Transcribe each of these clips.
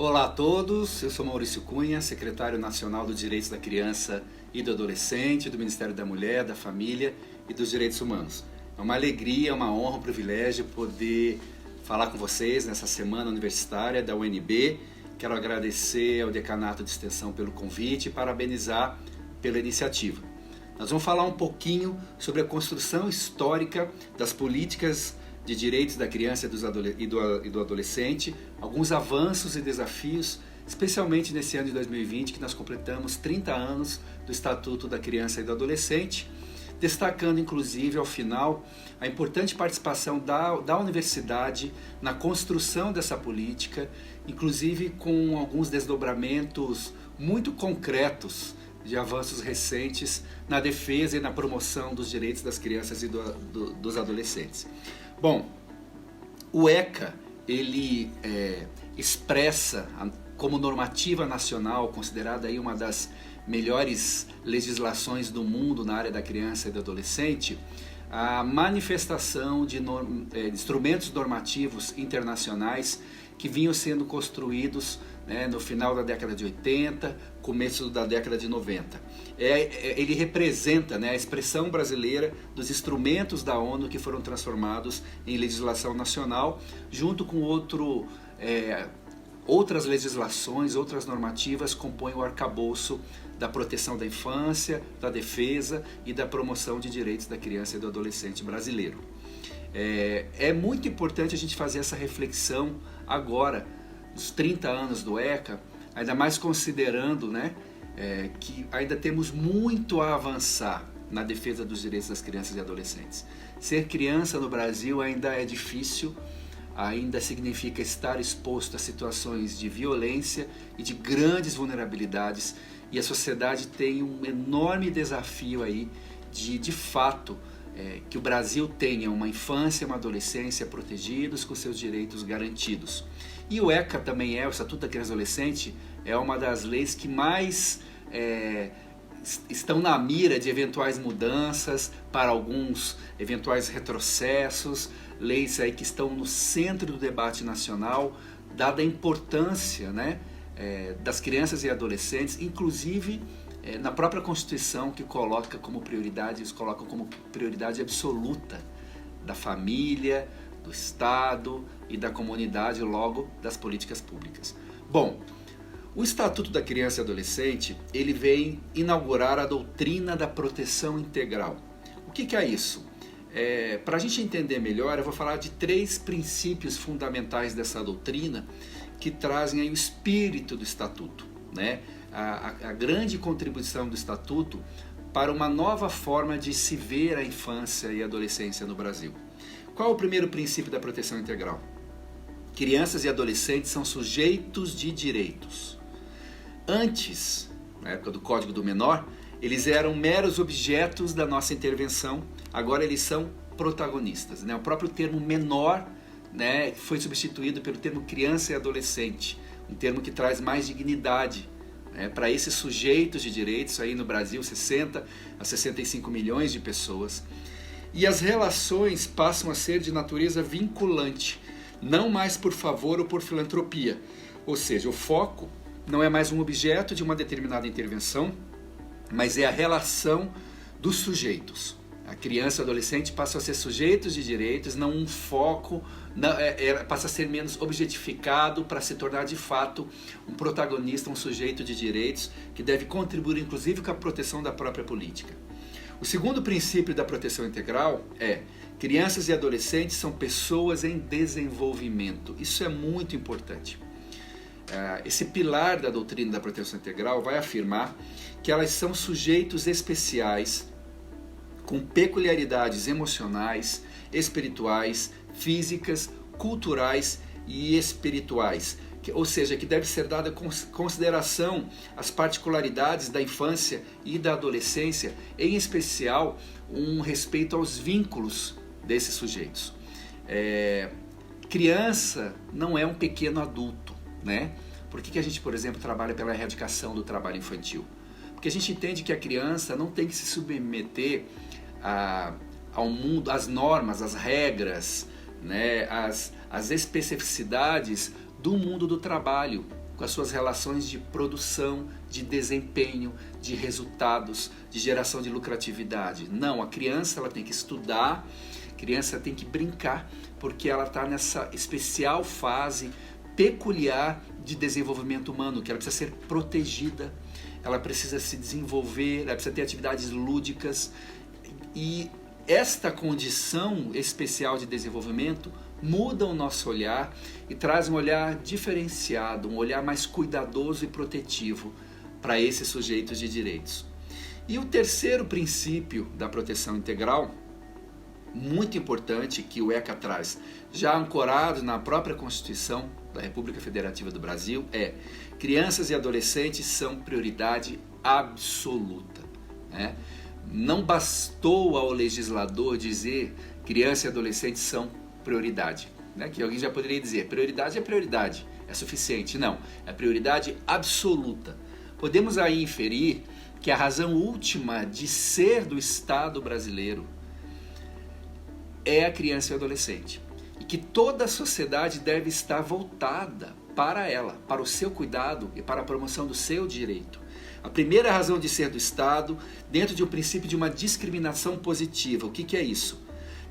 Olá a todos, eu sou Maurício Cunha, secretário nacional dos Direitos da Criança e do Adolescente, do Ministério da Mulher, da Família e dos Direitos Humanos. É uma alegria, uma honra, um privilégio poder falar com vocês nessa semana universitária da UNB. Quero agradecer ao Decanato de Extensão pelo convite e parabenizar pela iniciativa. Nós vamos falar um pouquinho sobre a construção histórica das políticas de direitos da criança e do adolescente, alguns avanços e desafios, especialmente nesse ano de 2020, que nós completamos 30 anos do Estatuto da Criança e do Adolescente, destacando inclusive ao final a importante participação da universidade na construção dessa política, inclusive com alguns desdobramentos muito concretos de avanços recentes na defesa e na promoção dos direitos das crianças e dos adolescentes. Bom, o ECA, ele expressa como normativa nacional, considerada aí uma das melhores legislações do mundo na área da criança e do adolescente, a manifestação de instrumentos normativos internacionais que vinham sendo construídos no final da década de 80, começo da década de 90. Ele representa a expressão brasileira dos instrumentos da ONU que foram transformados em legislação nacional, junto com outras legislações, outras normativas compõem o arcabouço da proteção da infância, da defesa e da promoção de direitos da criança e do adolescente brasileiro. É muito importante a gente fazer essa reflexão agora, nos 30 anos do ECA, ainda mais considerando que ainda temos muito a avançar na defesa dos direitos das crianças e adolescentes. Ser criança no Brasil ainda é difícil, ainda significa estar exposto a situações de violência e de grandes vulnerabilidades, e a sociedade tem um enorme desafio aí de fato, que o Brasil tenha uma infância e uma adolescência protegidos com seus direitos garantidos. E o ECA também o Estatuto da Criança e Adolescente, é uma das leis que mais estão na mira de eventuais mudanças, para alguns eventuais retrocessos, leis aí que estão no centro do debate nacional, dada a importância das crianças e adolescentes, inclusive na própria Constituição, que coloca como prioridade, eles colocam como prioridade absoluta da família, do Estado e da comunidade, logo das políticas públicas. Bom, o Estatuto da Criança e Adolescente, ele vem inaugurar a doutrina da proteção integral. O que é isso? Para a gente entender melhor, eu vou falar de 3 princípios fundamentais dessa doutrina que trazem aí o espírito do Estatuto, a grande contribuição do Estatuto para uma nova forma de se ver a infância e a adolescência no Brasil. Qual é o primeiro princípio da proteção integral? Crianças e adolescentes são sujeitos de direitos. Antes, na época do Código do Menor, eles eram meros objetos da nossa intervenção, agora eles são protagonistas. O próprio termo menor foi substituído pelo termo criança e adolescente, um termo que traz mais dignidade para esses sujeitos de direitos, aí no Brasil 60 a 65 milhões de pessoas. E as relações passam a ser de natureza vinculante, não mais por favor ou por filantropia. Ou seja, o foco não é mais um objeto de uma determinada intervenção, mas é a relação dos sujeitos. A criança e o adolescente passam a ser sujeitos de direitos, não um foco, passa a ser menos objetificado para se tornar de fato um protagonista, um sujeito de direitos que deve contribuir inclusive com a proteção da própria política. O segundo princípio da proteção integral é: crianças e adolescentes são pessoas em desenvolvimento. Isso é muito importante. Esse pilar da doutrina da proteção integral vai afirmar que elas são sujeitos especiais com peculiaridades emocionais, espirituais, físicas, culturais e espirituais. Ou seja, que deve ser dada consideração às particularidades da infância e da adolescência, em especial um respeito aos vínculos desses sujeitos. Criança não é um pequeno adulto, Por que a gente, por exemplo, trabalha pela erradicação do trabalho infantil? Porque a gente entende que a criança não tem que se submeter ao mundo, às normas, às regras, às especificidades do mundo do trabalho. com as suas relações de produção, de desempenho, de resultados, de geração de lucratividade. Não, a criança ela tem que estudar, a criança tem que brincar, porque ela está nessa especial fase peculiar de desenvolvimento humano, que ela precisa ser protegida, ela precisa se desenvolver, ela precisa ter atividades lúdicas, e esta condição especial de desenvolvimento muda o nosso olhar e traz um olhar diferenciado, um olhar mais cuidadoso e protetivo para esses sujeitos de direitos. E o terceiro princípio da proteção integral, muito importante, que o ECA traz, já ancorado na própria Constituição da República Federativa do Brasil, é: crianças e adolescentes são prioridade absoluta, né? Não bastou ao legislador dizer criança e adolescentes são prioridade, né? Que alguém já poderia dizer, prioridade é prioridade, é suficiente. Não, é prioridade absoluta. Podemos aí inferir que a razão última de ser do Estado brasileiro é a criança e o adolescente, e que toda a sociedade deve estar voltada para ela, para o seu cuidado e para a promoção do seu direito. A primeira razão de ser do Estado, dentro de um princípio de uma discriminação positiva. O que é isso?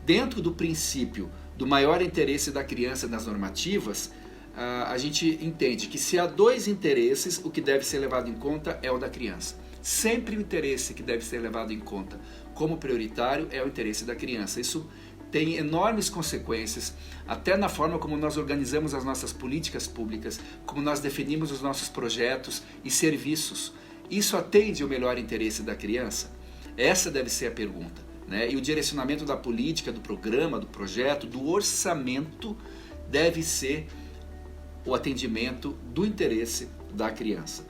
Dentro do princípio do maior interesse da criança nas normativas, a gente entende que se há dois interesses, o que deve ser levado em conta é o da criança. Sempre o interesse que deve ser levado em conta como prioritário é o interesse da criança. Isso tem enormes consequências, até na forma como nós organizamos as nossas políticas públicas, como nós definimos os nossos projetos e serviços. Isso atende ao melhor interesse da criança? Essa deve ser a pergunta, né? E o direcionamento da política, do programa, do projeto, do orçamento deve ser o atendimento do interesse da criança.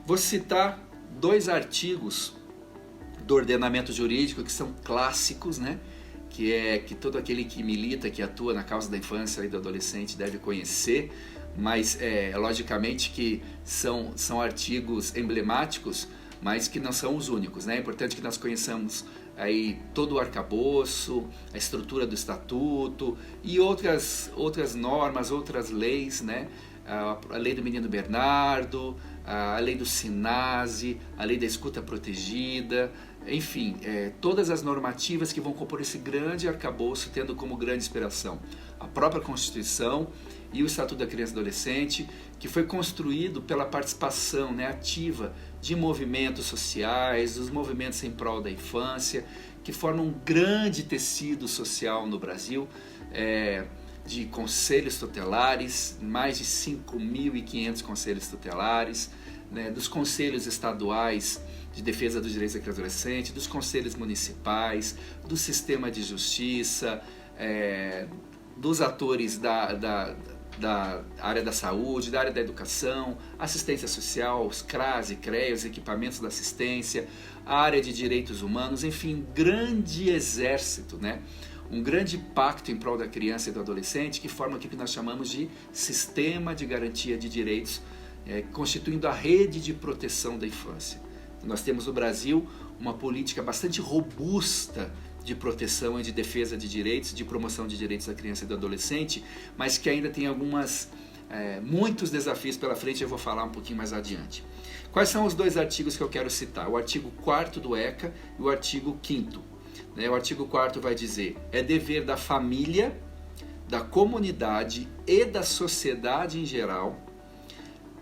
Vou citar 2 artigos do ordenamento jurídico que são clássicos, né? Que todo aquele que milita, que atua na causa da infância e do adolescente deve conhecer, mas logicamente que são artigos emblemáticos, mas que não são os únicos, né? É importante que nós conheçamos aí todo o arcabouço, a estrutura do estatuto e outras normas, outras leis, né? A lei do menino Bernardo, a lei do SINASE, a lei da escuta protegida, enfim, todas as normativas que vão compor esse grande arcabouço, tendo como grande inspiração a própria Constituição e o Estatuto da Criança e Adolescente, que foi construído pela participação, né, ativa de movimentos sociais, dos movimentos em prol da infância, que formam um grande tecido social no Brasil, de conselhos tutelares, mais de 5.500 conselhos tutelares, né, dos conselhos estaduais de defesa dos direitos da criança e adolescente, dos conselhos municipais, do sistema de justiça, dos atores da área da saúde, da área da educação, assistência social, os CRAS e CREA, os equipamentos da assistência, a área de direitos humanos, enfim, grande exército, né? Um grande pacto em prol da criança e do adolescente que forma o que nós chamamos de sistema de garantia de direitos, constituindo a rede de proteção da infância. Nós temos no Brasil uma política bastante robusta de proteção e de defesa de direitos, de promoção de direitos da criança e do adolescente, mas que ainda tem muitos desafios pela frente, eu vou falar um pouquinho mais adiante. Quais são os 2 artigos que eu quero citar? O artigo 4º do ECA e o artigo 5º. O artigo 4º vai dizer: é dever da família, da comunidade e da sociedade em geral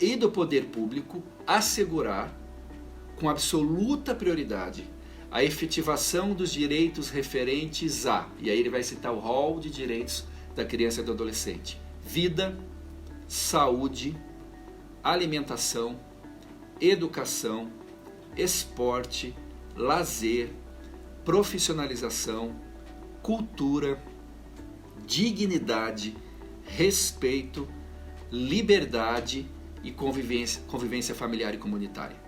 e do poder público assegurar, com absoluta prioridade, a efetivação dos direitos referentes a, e aí ele vai citar o rol de direitos da criança e do adolescente: vida, saúde, alimentação, educação, esporte, lazer, profissionalização, cultura, dignidade, respeito, liberdade e convivência familiar e comunitária.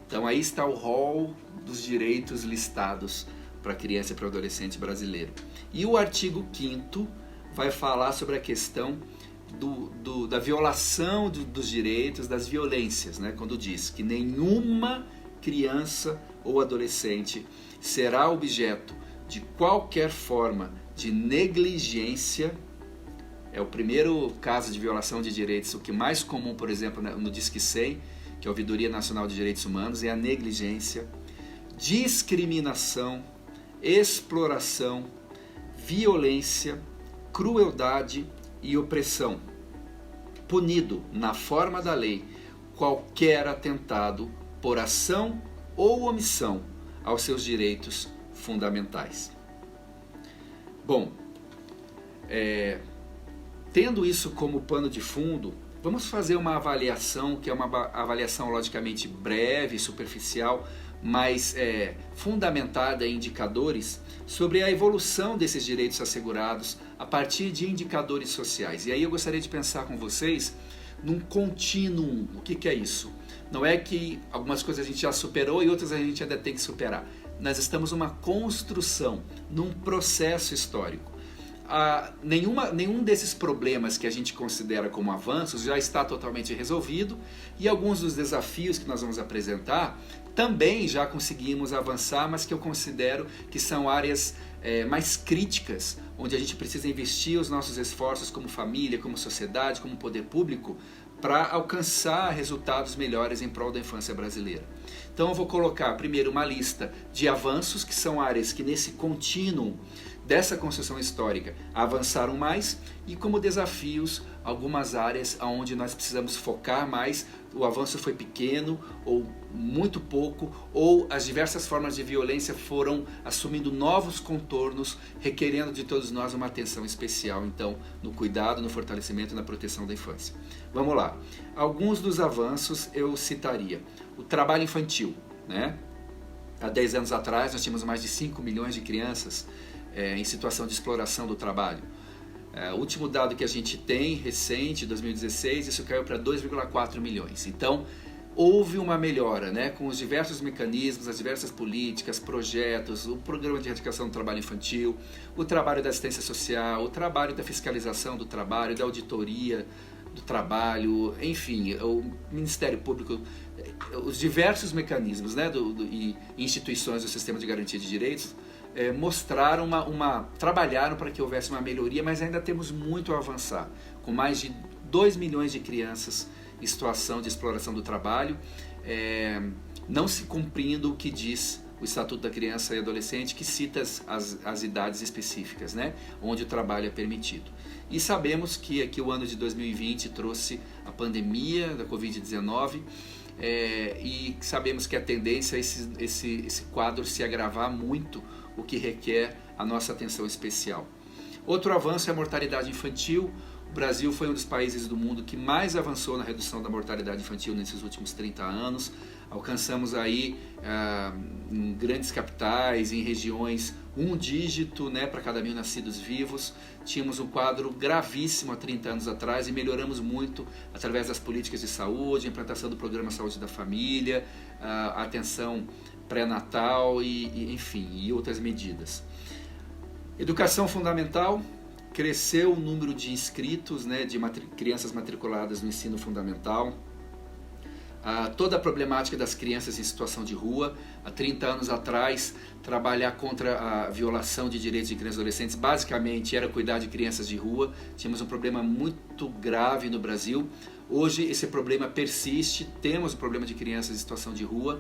Então aí está o rol dos direitos listados para a criança e para o adolescente brasileiro. E o artigo 5º vai falar sobre a questão da violação dos direitos, das violências, né? Quando diz que nenhuma criança ou adolescente será objeto de qualquer forma de negligência, É o primeiro caso de violação de direitos. O que mais comum, por exemplo, no Disque 100, que é a Ouvidoria Nacional de Direitos Humanos, é a negligência, discriminação, exploração, violência, crueldade e opressão. Punido, na forma da lei, qualquer atentado por ação ou omissão aos seus direitos fundamentais. Bom, tendo isso como pano de fundo, vamos fazer uma avaliação, que é uma avaliação logicamente breve, superficial, mas fundamentada em indicadores sobre a evolução desses direitos assegurados a partir de indicadores sociais. E aí eu gostaria de pensar com vocês num contínuo. O que é isso? Não é que algumas coisas a gente já superou e outras a gente ainda tem que superar. Nós estamos numa construção, num processo histórico. Nenhum desses problemas que a gente considera como avanços já está totalmente resolvido, e alguns dos desafios que nós vamos apresentar também já conseguimos avançar, mas que eu considero que são áreas mais críticas, onde a gente precisa investir os nossos esforços como família, como sociedade, como poder público, para alcançar resultados melhores em prol da infância brasileira. Então eu vou colocar primeiro uma lista de avanços, que são áreas que nesse contínuo dessa construção histórica avançaram mais, e como desafios algumas áreas onde nós precisamos focar mais. O avanço foi pequeno ou muito pouco, ou as diversas formas de violência foram assumindo novos contornos, requerendo de todos nós uma atenção especial, então, no cuidado, no fortalecimento e na proteção da infância. Vamos lá. Alguns dos avanços eu citaria. O trabalho infantil, né? Há 10 anos atrás nós tínhamos mais de 5 milhões de crianças em situação de exploração do trabalho. O último dado que a gente tem, recente, 2016, isso caiu para 2,4 milhões. Então, houve uma melhora, né, com os diversos mecanismos, as diversas políticas, projetos, o programa de erradicação do trabalho infantil, o trabalho da assistência social, o trabalho da fiscalização do trabalho, da auditoria do trabalho, enfim, o Ministério Público, os diversos mecanismos, né, e instituições do sistema de garantia de direitos, mostraram trabalharam para que houvesse uma melhoria, mas ainda temos muito a avançar, com mais de 2 milhões de crianças em situação de exploração do trabalho, não se cumprindo o que diz o Estatuto da Criança e Adolescente, que cita as idades específicas, né, onde o trabalho é permitido. E sabemos que aqui o ano de 2020 trouxe a pandemia da Covid-19, e sabemos que a tendência é esse quadro se agravar muito, o que requer a nossa atenção especial. Outro avanço é a mortalidade infantil. O Brasil foi um dos países do mundo que mais avançou na redução da mortalidade infantil nesses últimos 30 anos. Alcançamos aí, em grandes capitais, em regiões, 1 dígito, né, para cada 1.000 nascidos vivos. Tínhamos um quadro gravíssimo há 30 anos atrás e melhoramos muito através das políticas de saúde, a implantação do Programa Saúde da Família, a atenção pré-natal e outras medidas. Educação fundamental. Cresceu o número de inscritos, né, de crianças matriculadas no ensino fundamental. Toda a problemática das crianças em situação de rua. Há 30 anos atrás, trabalhar contra a violação de direitos de crianças e adolescentes basicamente era cuidar de crianças de rua. Tínhamos um problema muito grave no Brasil. Hoje esse problema persiste, temos o problema de crianças em situação de rua,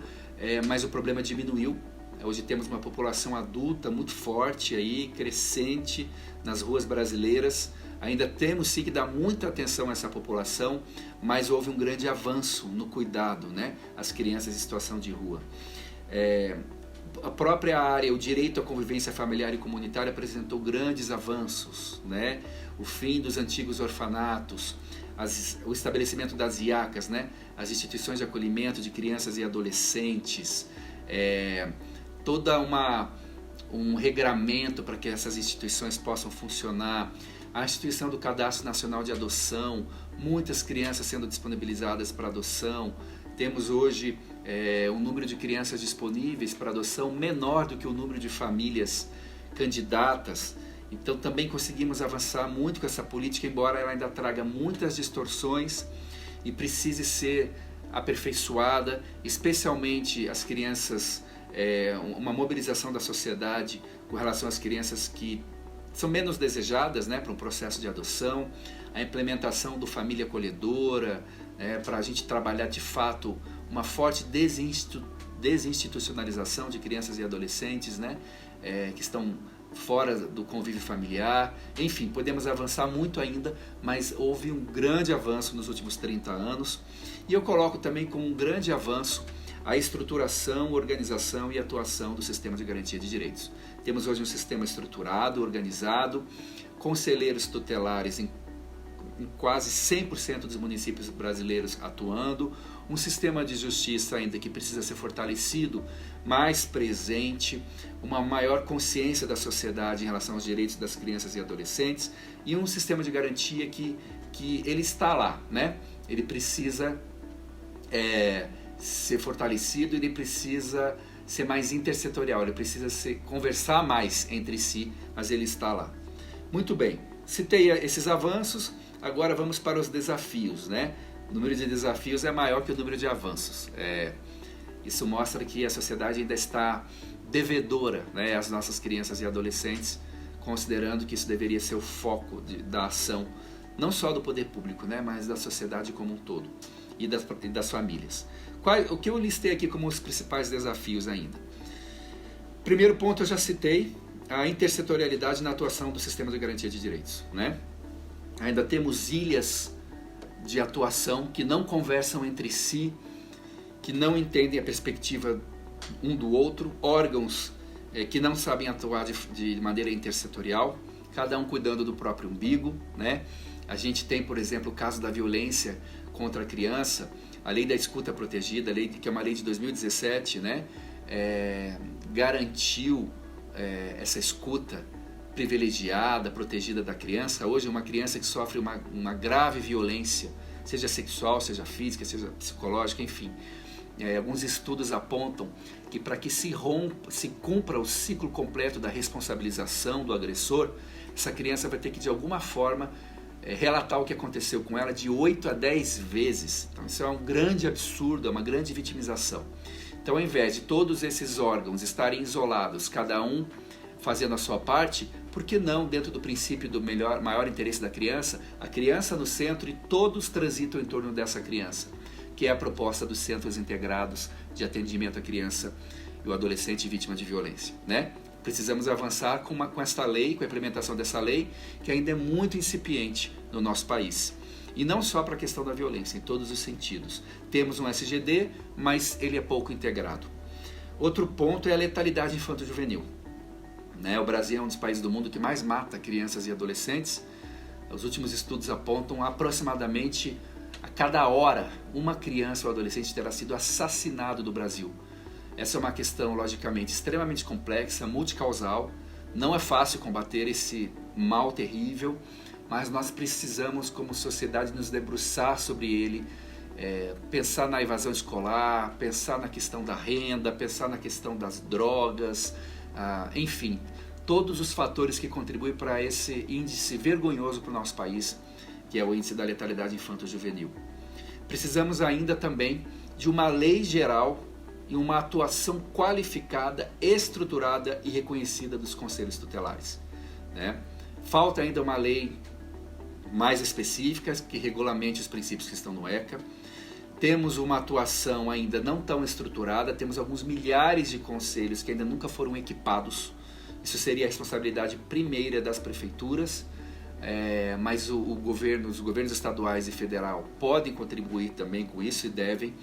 mas o problema diminuiu. Hoje temos uma população adulta muito forte, aí, crescente nas ruas brasileiras. Ainda temos sim que dar muita atenção a essa população, mas houve um grande avanço no cuidado, né, às crianças em situação de rua. A própria área, o direito à convivência familiar e comunitária apresentou grandes avanços, né? O fim dos antigos orfanatos, o estabelecimento das IACAs, né? As instituições de acolhimento de crianças e adolescentes, toda um regramento para que essas instituições possam funcionar, a instituição do Cadastro Nacional de Adoção, muitas crianças sendo disponibilizadas para adoção. Temos hoje um número de crianças disponíveis para adoção menor do que o número de famílias candidatas. Então também conseguimos avançar muito com essa política, embora ela ainda traga muitas distorções e precise ser aperfeiçoada, especialmente as crianças, uma mobilização da sociedade com relação às crianças que são menos desejadas, né, para um processo de adoção, a implementação do família acolhedora, para a gente trabalhar de fato uma forte desinstitucionalização de crianças e adolescentes, né, que estão fora do convívio familiar. Enfim, podemos avançar muito ainda, mas houve um grande avanço nos últimos 30 anos. E eu coloco também como um grande avanço a estruturação, organização e atuação do sistema de garantia de direitos. Temos hoje um sistema estruturado, organizado, conselheiros tutelares em quase 100% dos municípios brasileiros atuando, um sistema de justiça ainda que precisa ser fortalecido, mais presente, uma maior consciência da sociedade em relação aos direitos das crianças e adolescentes, e um sistema de garantia que ele está lá, né? Ele precisa ser fortalecido, ele precisa ser mais intersetorial, ele precisa conversar mais entre si, mas ele está lá. Muito bem, citei esses avanços, agora vamos para os desafios, né? O número de desafios é maior que o número de avanços. Isso mostra que a sociedade ainda está devedora, né, às nossas crianças e adolescentes, considerando que isso deveria ser o foco da ação, não só do poder público, né, mas da sociedade como um todo e das famílias. O que eu listei aqui como os principais desafios ainda? Primeiro ponto eu já citei, a intersetorialidade na atuação do sistema de garantia de direitos, né? Ainda temos ilhas de atuação que não conversam entre si, que não entendem a perspectiva um do outro, órgãos que não sabem atuar de maneira intersetorial, cada um cuidando do próprio umbigo, né? A gente tem, por exemplo, o caso da violência contra a criança, a lei da escuta protegida, que é uma lei de 2017, né? Garantiu essa escuta privilegiada, protegida da criança. Hoje uma criança que sofre uma grave violência, seja sexual, seja física, seja psicológica, enfim. Alguns estudos apontam que para que se cumpra o ciclo completo da responsabilização do agressor, essa criança vai ter que de alguma forma relatar o que aconteceu com ela de 8 a 10 vezes. Então isso é um grande absurdo, é uma grande vitimização. Então ao invés de todos esses órgãos estarem isolados, cada um fazendo a sua parte, por que não, dentro do princípio do maior interesse da criança, a criança no centro e todos transitam em torno dessa criança, que é a proposta dos Centros Integrados de Atendimento à Criança e o Adolescente Vítima de Violência, né? Precisamos avançar com esta lei, com a implementação dessa lei, que ainda é muito incipiente no nosso país. E não só para a questão da violência, em todos os sentidos. Temos um SGD, mas ele é pouco integrado. Outro ponto é a letalidade infanto-juvenil. O Brasil é um dos países do mundo que mais mata crianças e adolescentes. Os últimos estudos apontam aproximadamente a cada hora uma criança ou adolescente terá sido assassinado no Brasil. Essa é uma questão, logicamente, extremamente complexa, multicausal. Não é fácil combater esse mal terrível, mas nós precisamos, como sociedade, nos debruçar sobre ele, pensar na evasão escolar, pensar na questão da renda, pensar na questão das drogas, enfim, todos os fatores que contribuem para esse índice vergonhoso para o nosso país, que é o índice da letalidade infanto-juvenil. Precisamos ainda também de uma lei geral e uma atuação qualificada, estruturada e reconhecida dos conselhos tutelares, né? Falta ainda uma lei mais específica que regulamente os princípios que estão no ECA. Temos uma atuação ainda não tão estruturada, temos alguns milhares de conselhos que ainda nunca foram equipados. Isso seria a responsabilidade primeira das prefeituras, mas os governos estaduais e federal podem contribuir também com isso e devem.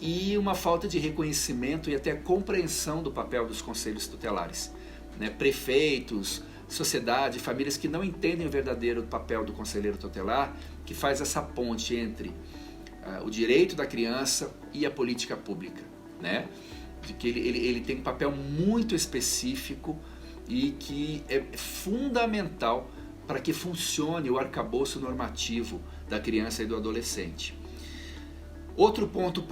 E uma falta de reconhecimento e até compreensão do papel dos conselhos tutelares, né? Prefeitos, sociedade, famílias que não entendem o verdadeiro papel do conselheiro tutelar, que faz essa ponte entre o direito da criança e a política pública, né? De que ele tem um papel muito específico e que é fundamental para que funcione o arcabouço normativo da criança e do adolescente. Outro ponto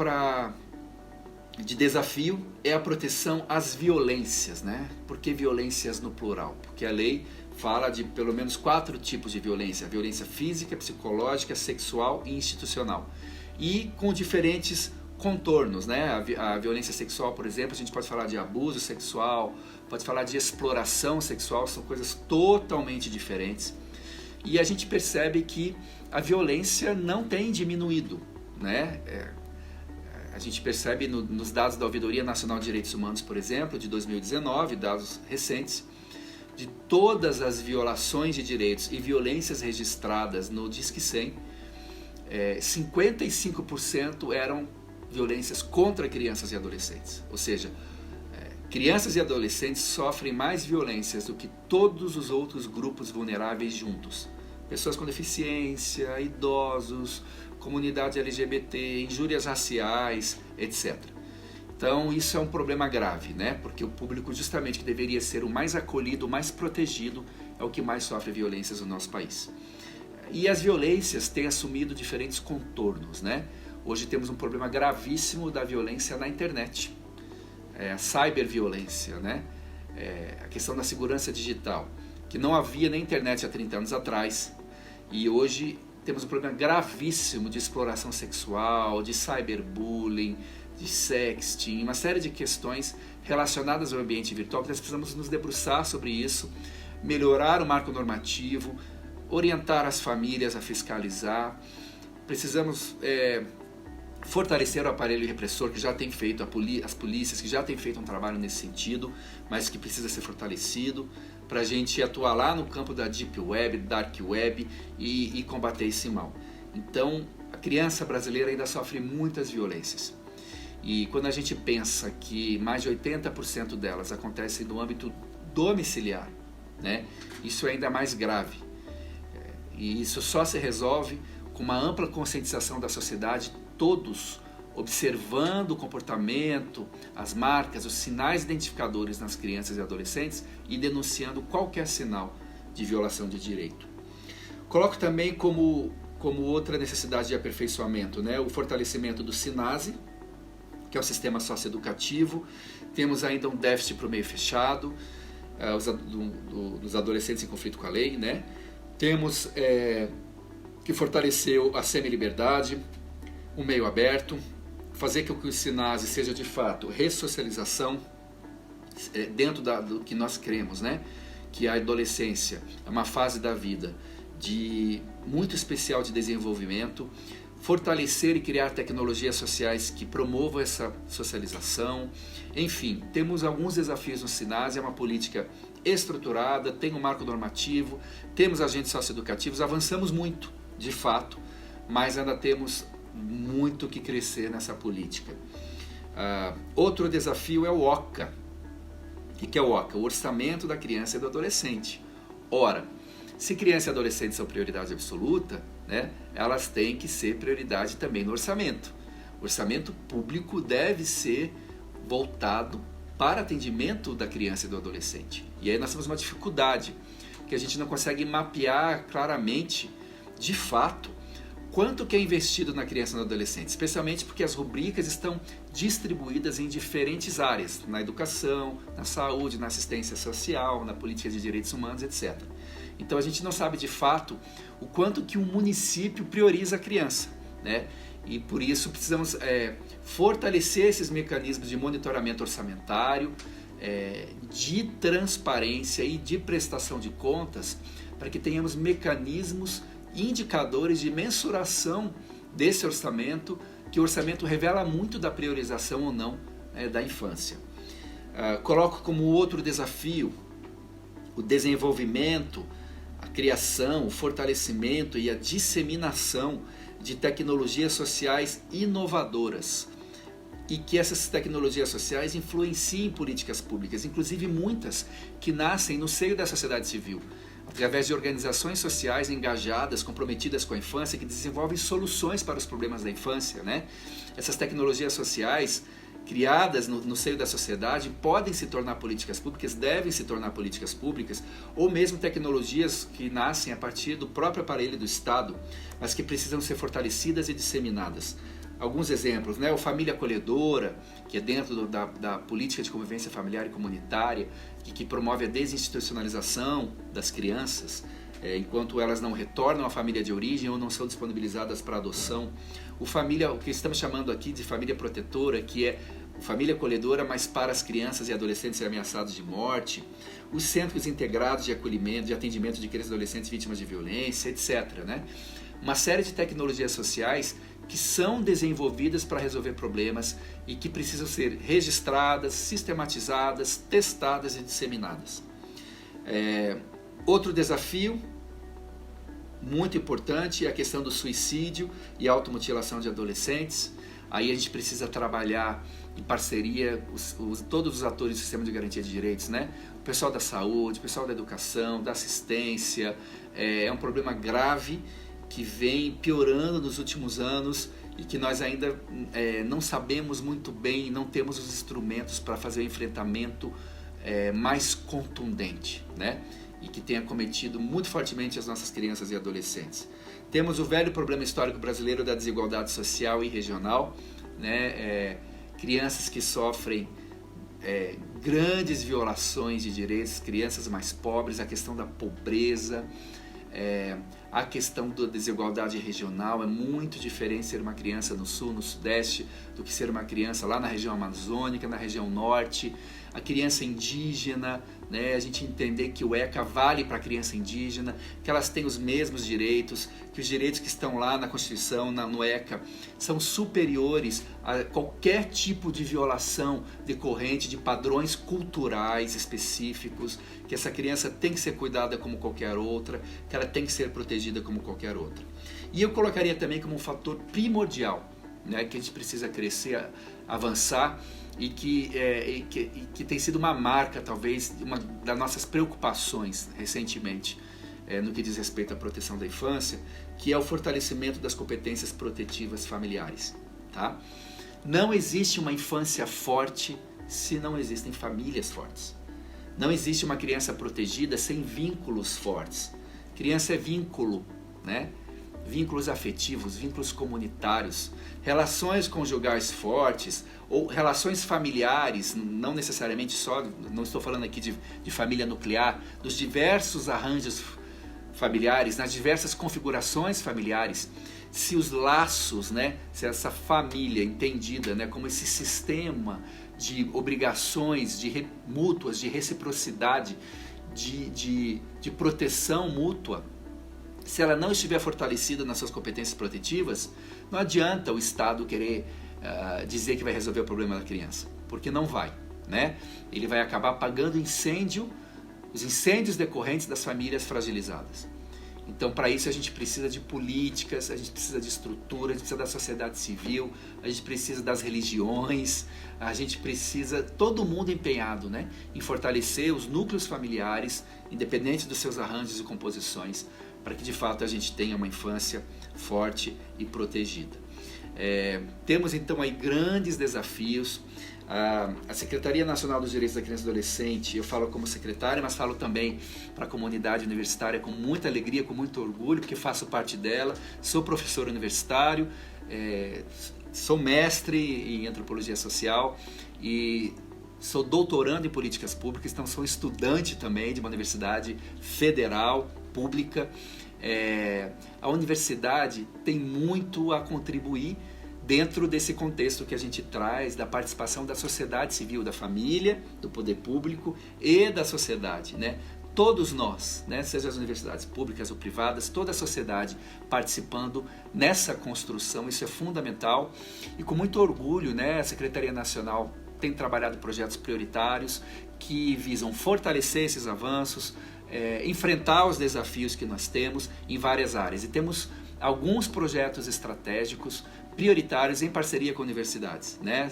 de desafio é a proteção às violências, né? Por que violências no plural? Porque a lei fala de pelo menos 4 tipos de violência: a violência física, psicológica, sexual e institucional. E com diferentes contornos, né? A violência sexual, por exemplo, a gente pode falar de abuso sexual, pode falar de exploração sexual, são coisas totalmente diferentes. E a gente percebe que a violência não tem diminuído, né? A gente percebe nos dados da Ouvidoria Nacional de Direitos Humanos, por exemplo, de 2019, dados recentes, de todas as violações de direitos e violências registradas no Disque 100, 55% eram violências contra crianças e adolescentes. Ou seja, crianças e adolescentes sofrem mais violências do que todos os outros grupos vulneráveis juntos. Pessoas com deficiência, idosos, comunidade LGBT, injúrias raciais, etc. Então isso é um problema grave, né? Porque o público justamente que deveria ser o mais acolhido, o mais protegido, é o que mais sofre violências no nosso país. E as violências têm assumido diferentes contornos, né? Hoje temos um problema gravíssimo da violência na internet, a cyberviolência, né? A questão da segurança digital, que não havia na internet há 30 anos atrás, e hoje temos um problema gravíssimo de exploração sexual, de cyberbullying, de sexting, uma série de questões relacionadas ao ambiente virtual, que nós precisamos nos debruçar sobre isso, melhorar o marco normativo, orientar as famílias a fiscalizar. Precisamos fortalecer o aparelho repressor que já tem feito, as polícias que já têm feito um trabalho nesse sentido, mas que precisa ser fortalecido para a gente atuar lá no campo da Deep Web, Dark Web e combater esse mal. Então, a criança brasileira ainda sofre muitas violências. E quando a gente pensa que mais de 80% delas acontecem no âmbito domiciliar, né, isso é ainda mais grave. E isso só se resolve com uma ampla conscientização da sociedade, todos observando o comportamento, as marcas, os sinais identificadores nas crianças e adolescentes e denunciando qualquer sinal de violação de direito. Coloco também como outra necessidade de aperfeiçoamento, né, o fortalecimento do SINASE, que é o sistema socioeducativo. Temos ainda um déficit para o meio fechado, dos adolescentes em conflito com a lei, né? Temos que fortalecer a semi-liberdade, o meio aberto, fazer com que o SINASE seja de fato ressocialização dentro do que nós cremos, né? Que a adolescência é uma fase da vida muito especial de desenvolvimento, fortalecer e criar tecnologias sociais que promovam essa socialização. Enfim, temos alguns desafios no SINASE, é uma política estruturada, tem um marco normativo, temos agentes socioeducativos, avançamos muito, de fato, mas ainda temos muito que crescer nessa política. Outro desafio é o OCA. O que é o OCA? O Orçamento da Criança e do Adolescente. Ora, se criança e adolescente são prioridade absoluta, né, elas têm que ser prioridade também no orçamento. O orçamento público deve ser voltado para atendimento da criança e do adolescente. E aí nós temos uma dificuldade, que a gente não consegue mapear claramente, de fato, quanto que é investido na criança e no adolescente, especialmente porque as rubricas estão distribuídas em diferentes áreas, na educação, na saúde, na assistência social, na política de direitos humanos, etc. Então a gente não sabe de fato o quanto que um município prioriza a criança, né? E por isso precisamos fortalecer esses mecanismos de monitoramento orçamentário, de transparência e de prestação de contas, para que tenhamos mecanismos, indicadores de mensuração desse orçamento, que o orçamento revela muito da priorização ou não da infância. Coloco como outro desafio o desenvolvimento, a criação, o fortalecimento e a disseminação de tecnologias sociais inovadoras, e que essas tecnologias sociais influenciem políticas públicas, inclusive muitas que nascem no seio da sociedade civil, através de organizações sociais engajadas, comprometidas com a infância, que desenvolvem soluções para os problemas da infância, né? Essas tecnologias sociais criadas no seio da sociedade podem se tornar políticas públicas, devem se tornar políticas públicas, ou mesmo tecnologias que nascem a partir do próprio aparelho do Estado, mas que precisam ser fortalecidas e disseminadas. Alguns exemplos, né? O Família Acolhedora, que é dentro da política de convivência familiar e comunitária, que promove a desinstitucionalização das crianças. enquanto elas não retornam à família de origem ou não são disponibilizadas para adoção. O que estamos chamando aqui de família protetora, que é família acolhedora, mas para as crianças e adolescentes ameaçados de morte, os centros integrados de acolhimento, de atendimento de crianças e adolescentes vítimas de violência, etc., né? Uma série de tecnologias sociais que são desenvolvidas para resolver problemas e que precisam ser registradas, sistematizadas, testadas e disseminadas. Outro desafio muito importante é a questão do suicídio e automutilação de adolescentes. Aí a gente precisa trabalhar em parceria todos os atores do sistema de garantia de direitos, né? O pessoal da saúde, o pessoal da educação, da assistência. É um problema grave que vem piorando nos últimos anos e que nós ainda não sabemos muito bem, não temos os instrumentos para fazer o enfrentamento mais contundente, né? E que tenha cometido muito fortemente as nossas crianças e adolescentes. Temos o velho problema histórico brasileiro da desigualdade social e regional, né? Crianças que sofrem grandes violações de direitos, crianças mais pobres, a questão da pobreza, a questão da desigualdade regional. É muito diferente ser uma criança no sul, no sudeste, do que ser uma criança lá na região amazônica, na região norte. A criança indígena, né? A gente entender que o ECA vale para a criança indígena, que elas têm os mesmos direitos, que os direitos que estão lá na Constituição, no ECA, são superiores a qualquer tipo de violação decorrente de padrões culturais específicos, que essa criança tem que ser cuidada como qualquer outra, que ela tem que ser protegida como qualquer outra. E eu colocaria também como um fator primordial, né, que a gente precisa crescer, avançar, e que tem sido uma marca, talvez, uma das nossas preocupações recentemente, no que diz respeito à proteção da infância, que é o fortalecimento das competências protetivas familiares. Tá? Não existe uma infância forte se não existem famílias fortes. Não existe uma criança protegida sem vínculos fortes. Criança é vínculo, né? Vínculos afetivos, vínculos comunitários, relações conjugais fortes ou relações familiares, não necessariamente só, não estou falando aqui de família nuclear, dos diversos arranjos familiares, nas diversas configurações familiares. Se os laços, né, se essa família entendida, né, como esse sistema de obrigações mútuas, de reciprocidade, de proteção mútua, se ela não estiver fortalecida nas suas competências protetivas, não adianta o Estado querer dizer que vai resolver o problema da criança, porque não vai, né? Ele vai acabar apagando os incêndios decorrentes das famílias fragilizadas. Então, para isso a gente precisa de políticas, a gente precisa de estrutura, a gente precisa da sociedade civil, a gente precisa das religiões, a gente precisa, todo mundo empenhado, né, em fortalecer os núcleos familiares, independente dos seus arranjos e composições, para que de fato a gente tenha uma infância forte e protegida. Temos então aí grandes desafios. A Secretaria Nacional dos Direitos da Criança e do Adolescente, eu falo como secretária, mas falo também para a comunidade universitária com muita alegria, com muito orgulho, porque faço parte dela, sou professor universitário, sou mestre em antropologia social e sou doutorando em políticas públicas, então sou estudante também de uma universidade federal, pública. A universidade tem muito a contribuir dentro desse contexto que a gente traz da participação da sociedade civil, da família, do poder público e da sociedade, né? Todos nós, né, seja as universidades públicas ou privadas, toda a sociedade participando nessa construção, isso é fundamental. E com muito orgulho, né, a Secretaria Nacional tem trabalhado projetos prioritários que visam fortalecer esses avanços, enfrentar os desafios que nós temos em várias áreas. E temos alguns projetos estratégicos prioritários em parceria com universidades, né?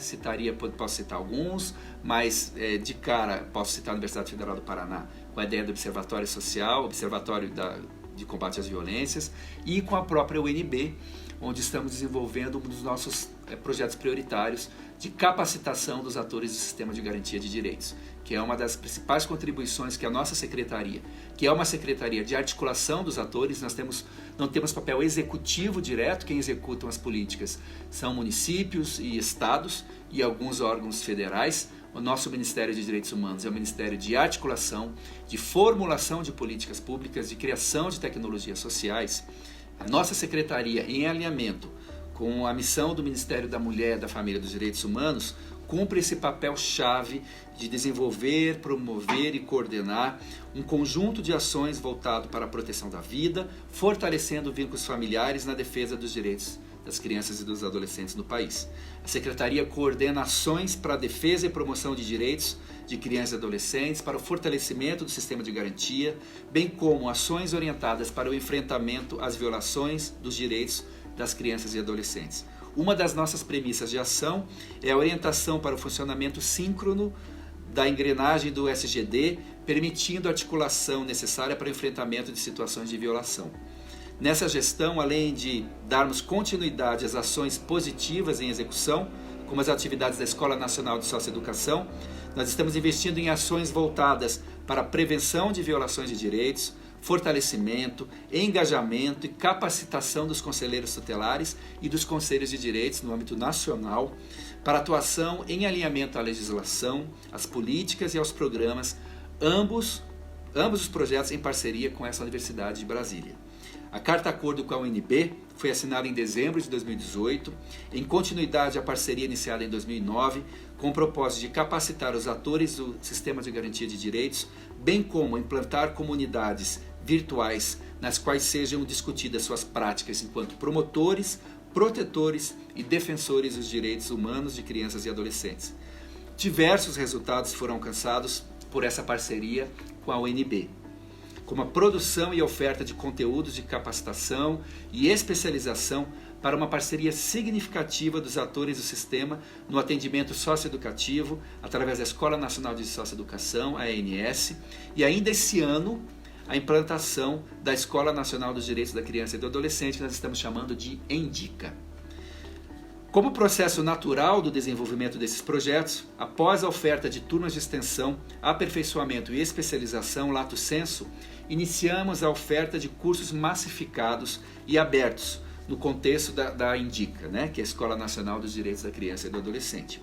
Posso citar alguns, mas de cara posso citar a Universidade Federal do Paraná, com a ideia do Observatório Social, Observatório de Combate às Violências, e com a própria UNB, onde estamos desenvolvendo um dos nossos projetos prioritários, de capacitação dos atores do sistema de garantia de direitos, que é uma das principais contribuições que a nossa secretaria, que é uma secretaria de articulação dos atores, não temos papel executivo direto, quem executam as políticas são municípios e estados e alguns órgãos federais. O nosso Ministério de Direitos Humanos é o Ministério de Articulação, de formulação de políticas públicas, de criação de tecnologias sociais. A nossa secretaria, em alinhamento com a missão do Ministério da Mulher, da Família e dos Direitos Humanos, cumpre esse papel-chave de desenvolver, promover e coordenar um conjunto de ações voltado para a proteção da vida, fortalecendo vínculos familiares na defesa dos direitos das crianças e dos adolescentes no país. A Secretaria coordena ações para a defesa e promoção de direitos de crianças e adolescentes, para o fortalecimento do sistema de garantia, bem como ações orientadas para o enfrentamento às violações dos direitos das crianças e adolescentes. Uma das nossas premissas de ação é a orientação para o funcionamento síncrono da engrenagem do SGD, permitindo a articulação necessária para o enfrentamento de situações de violação. Nessa gestão, além de darmos continuidade às ações positivas em execução, como as atividades da Escola Nacional de Socioeducação, nós estamos investindo em ações voltadas para a prevenção de violações de direitos, fortalecimento, engajamento e capacitação dos conselheiros tutelares e dos conselhos de direitos no âmbito nacional, para atuação em alinhamento à legislação, às políticas e aos programas, ambos os projetos em parceria com essa Universidade de Brasília. A Carta-Acordo com a UNB foi assinada em dezembro de 2018, em continuidade à parceria iniciada em 2009, com o propósito de capacitar os atores do sistema de garantia de direitos, bem como implantar comunidades virtuais nas quais sejam discutidas suas práticas enquanto promotores, protetores e defensores dos direitos humanos de crianças e adolescentes. Diversos resultados foram alcançados por essa parceria com a UNB, como a produção e oferta de conteúdos de capacitação e especialização para uma parceria significativa dos atores do sistema no atendimento socioeducativo através da Escola Nacional de Socioeducação, a ANS, e ainda esse ano a implantação da Escola Nacional dos Direitos da Criança e do Adolescente, que nós estamos chamando de ENDICA. Como processo natural do desenvolvimento desses projetos, após a oferta de turmas de extensão, aperfeiçoamento e especialização lato sensu, iniciamos a oferta de cursos massificados e abertos no contexto da ENDICA, que é a Escola Nacional dos Direitos da Criança e do Adolescente.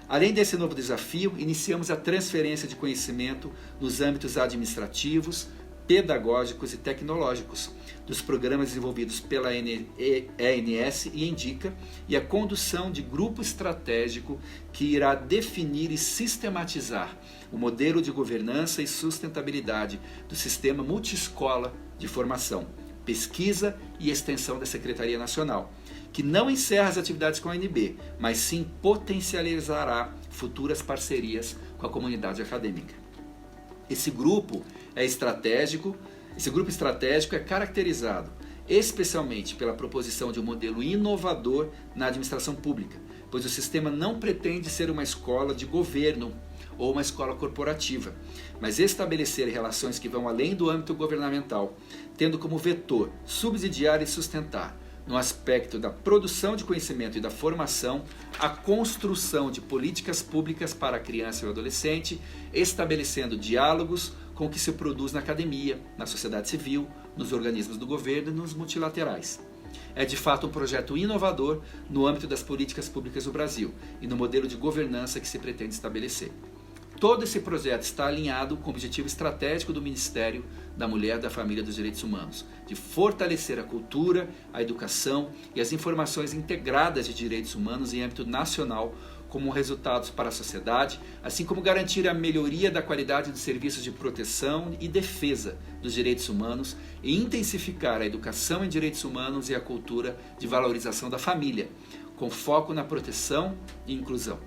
Além desse novo desafio, iniciamos a transferência de conhecimento nos âmbitos administrativos, pedagógicos e tecnológicos dos programas desenvolvidos pela ANS e ENDICA e a condução de grupo estratégico que irá definir e sistematizar o modelo de governança e sustentabilidade do sistema multiescola de formação, pesquisa e extensão da Secretaria Nacional, que não encerra as atividades com a ANB, mas sim potencializará futuras parcerias com a comunidade acadêmica. Esse grupo estratégico é caracterizado especialmente pela proposição de um modelo inovador na administração pública, pois o sistema não pretende ser uma escola de governo ou uma escola corporativa, mas estabelecer relações que vão além do âmbito governamental, tendo como vetor subsidiar e sustentar, no aspecto da produção de conhecimento e da formação, a construção de políticas públicas para a criança e o adolescente, estabelecendo diálogos com o que se produz na academia, na sociedade civil, nos organismos do governo e nos multilaterais. É de fato um projeto inovador no âmbito das políticas públicas do Brasil e no modelo de governança que se pretende estabelecer. Todo esse projeto está alinhado com o objetivo estratégico do Ministério da Mulher, da Família e dos Direitos Humanos, de fortalecer a cultura, a educação e as informações integradas de direitos humanos em âmbito nacional como resultados para a sociedade, assim como garantir a melhoria da qualidade dos serviços de proteção e defesa dos direitos humanos e intensificar a educação em direitos humanos e a cultura de valorização da família, com foco na proteção e inclusão.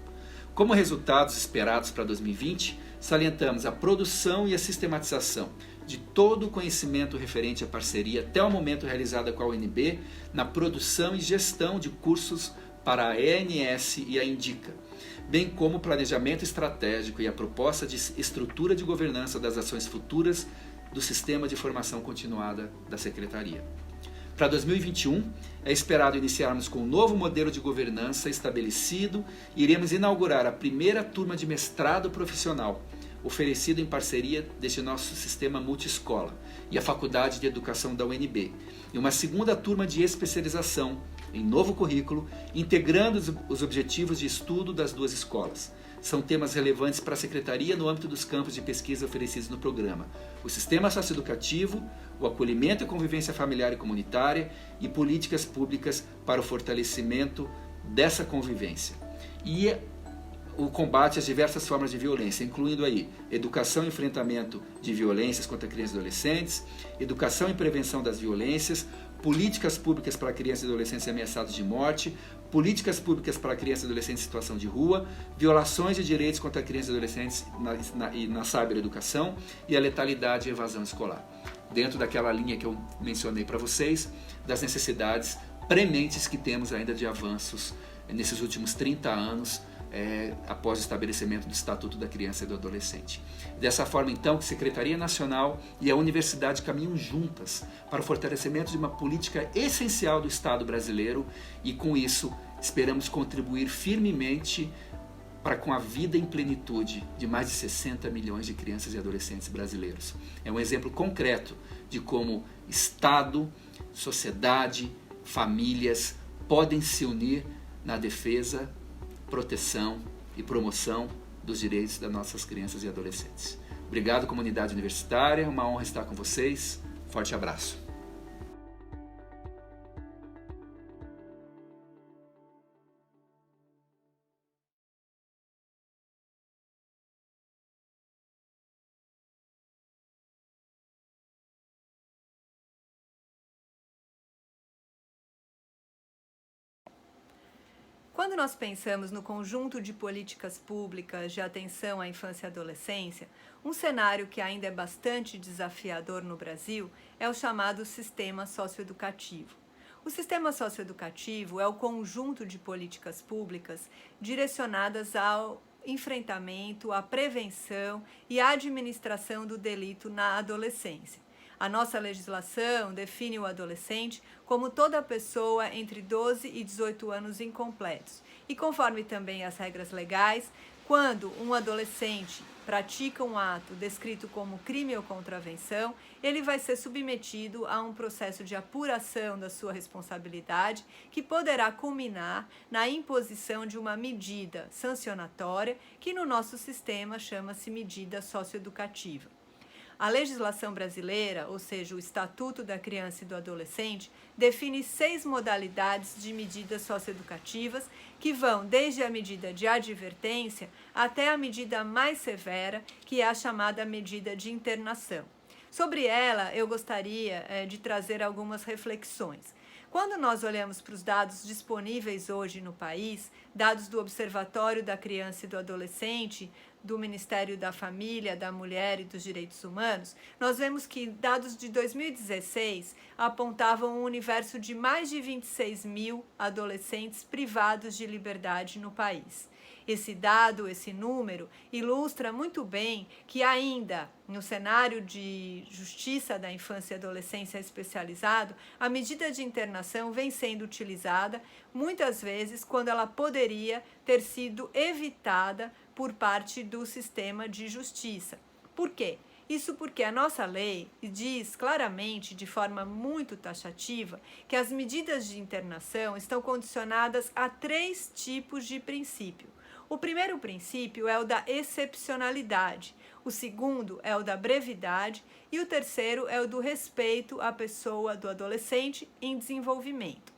Como resultados esperados para 2020, salientamos a produção e a sistematização de todo o conhecimento referente à parceria até o momento realizada com a UNB na produção e gestão de cursos para a ANS e a ENDICA, bem como o planejamento estratégico e a proposta de estrutura de governança das ações futuras do Sistema de Formação Continuada da Secretaria. Para 2021, é esperado iniciarmos com um novo modelo de governança estabelecido e iremos inaugurar a primeira turma de mestrado profissional, oferecido em parceria deste nosso sistema multi-escola e a Faculdade de Educação da UNB, e uma segunda turma de especialização em novo currículo, integrando os objetivos de estudo das duas escolas. São temas relevantes para a Secretaria no âmbito dos campos de pesquisa oferecidos no programa: o sistema socioeducativo, o acolhimento e convivência familiar e comunitária e políticas públicas para o fortalecimento dessa convivência. E o combate às diversas formas de violência, incluindo aí educação e enfrentamento de violências contra crianças e adolescentes, educação e prevenção das violências, políticas públicas para crianças e adolescentes ameaçados de morte, políticas públicas para crianças e adolescentes em situação de rua, violações de direitos contra crianças e adolescentes na cybereducação e a letalidade e evasão escolar. Dentro daquela linha que eu mencionei para vocês, das necessidades prementes que temos ainda de avanços nesses últimos 30 anos, após o estabelecimento do Estatuto da Criança e do Adolescente. Dessa forma, então, que a Secretaria Nacional e a Universidade caminham juntas para o fortalecimento de uma política essencial do Estado brasileiro e, com isso, esperamos contribuir firmemente para com a vida em plenitude de mais de 60 milhões de crianças e adolescentes brasileiros. É um exemplo concreto de como Estado, sociedade, famílias podem se unir na defesa, proteção e promoção dos direitos das nossas crianças e adolescentes. Obrigado, comunidade universitária, uma honra estar com vocês. Forte abraço. Quando nós pensamos no conjunto de políticas públicas de atenção à infância e adolescência, um cenário que ainda é bastante desafiador no Brasil é o chamado sistema socioeducativo. O sistema socioeducativo é o conjunto de políticas públicas direcionadas ao enfrentamento, à prevenção e à administração do delito na adolescência. A nossa legislação define o adolescente como toda pessoa entre 12 e 18 anos incompletos. E conforme também as regras legais, quando um adolescente pratica um ato descrito como crime ou contravenção, ele vai ser submetido a um processo de apuração da sua responsabilidade, que poderá culminar na imposição de uma medida sancionatória, que no nosso sistema chama-se medida socioeducativa. A legislação brasileira, ou seja, o Estatuto da Criança e do Adolescente, define 6 modalidades de medidas socioeducativas que vão desde a medida de advertência até a medida mais severa, que é a chamada medida de internação. Sobre ela, eu gostaria de trazer algumas reflexões. Quando nós olhamos para os dados disponíveis hoje no país, dados do Observatório da Criança e do Adolescente, do Ministério da Família, da Mulher e dos Direitos Humanos, nós vemos que dados de 2016 apontavam um universo de mais de 26 mil adolescentes privados de liberdade no país. Esse dado, esse número, ilustra muito bem que ainda no cenário de justiça da infância e adolescência especializado, a medida de internação vem sendo utilizada muitas vezes quando ela poderia ter sido evitada por parte do sistema de justiça. Por quê? Isso porque a nossa lei diz claramente, de forma muito taxativa, que as medidas de internação estão condicionadas a 3 tipos de princípio. O primeiro princípio é o da excepcionalidade, o segundo é o da brevidade e o terceiro é o do respeito à pessoa do adolescente em desenvolvimento.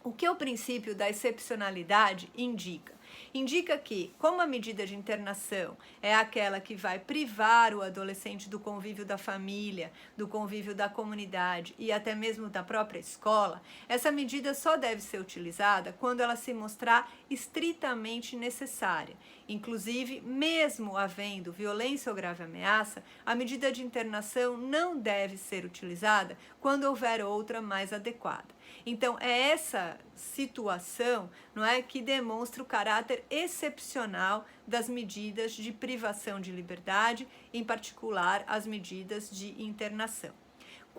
O que o princípio da excepcionalidade indica? Indica que, como a medida de internação é aquela que vai privar o adolescente do convívio da família, do convívio da comunidade e até mesmo da própria escola, essa medida só deve ser utilizada quando ela se mostrar estritamente necessária. Inclusive, mesmo havendo violência ou grave ameaça, a medida de internação não deve ser utilizada quando houver outra mais adequada. Então, é essa situação, não é, que demonstra o caráter excepcional das medidas de privação de liberdade, em particular as medidas de internação.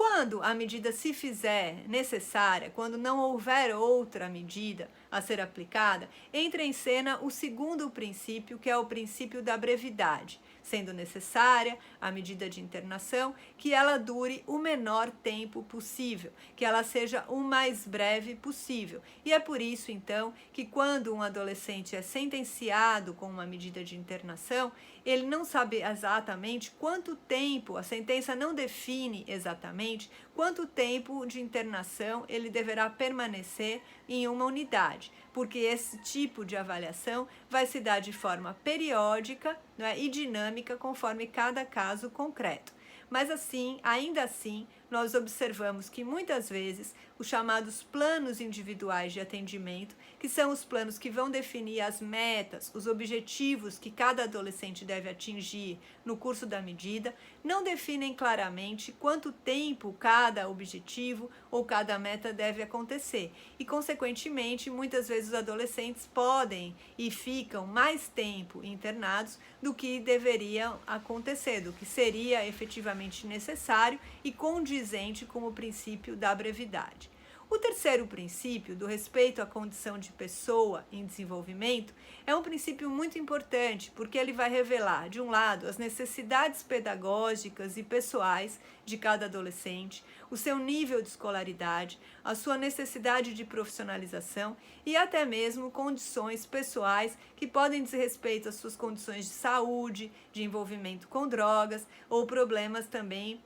Quando a medida se fizer necessária, quando não houver outra medida a ser aplicada, entra em cena o segundo princípio, que é o princípio da brevidade, sendo necessária a medida de internação, que ela dure o menor tempo possível, que ela seja o mais breve possível. E é por isso, então, que quando um adolescente é sentenciado com uma medida de internação, ele não sabe exatamente quanto tempo, a sentença não define exatamente quanto tempo de internação ele deverá permanecer em uma unidade, porque esse tipo de avaliação vai se dar de forma periódica, né, e dinâmica conforme cada caso concreto. Mas assim, ainda assim, nós observamos que muitas vezes os chamados planos individuais de atendimento, que são os planos que vão definir as metas, os objetivos que cada adolescente deve atingir no curso da medida, não definem claramente quanto tempo cada objetivo ou cada meta deve acontecer. E, consequentemente, muitas vezes os adolescentes podem e ficam mais tempo internados do que deveriam acontecer, do que seria efetivamente necessário e condizente com o princípio da brevidade. O terceiro princípio, do respeito à condição de pessoa em desenvolvimento, é um princípio muito importante, porque ele vai revelar, de um lado, as necessidades pedagógicas e pessoais de cada adolescente, o seu nível de escolaridade, a sua necessidade de profissionalização e até mesmo condições pessoais que podem dizer respeito às suas condições de saúde, de envolvimento com drogas ou problemas também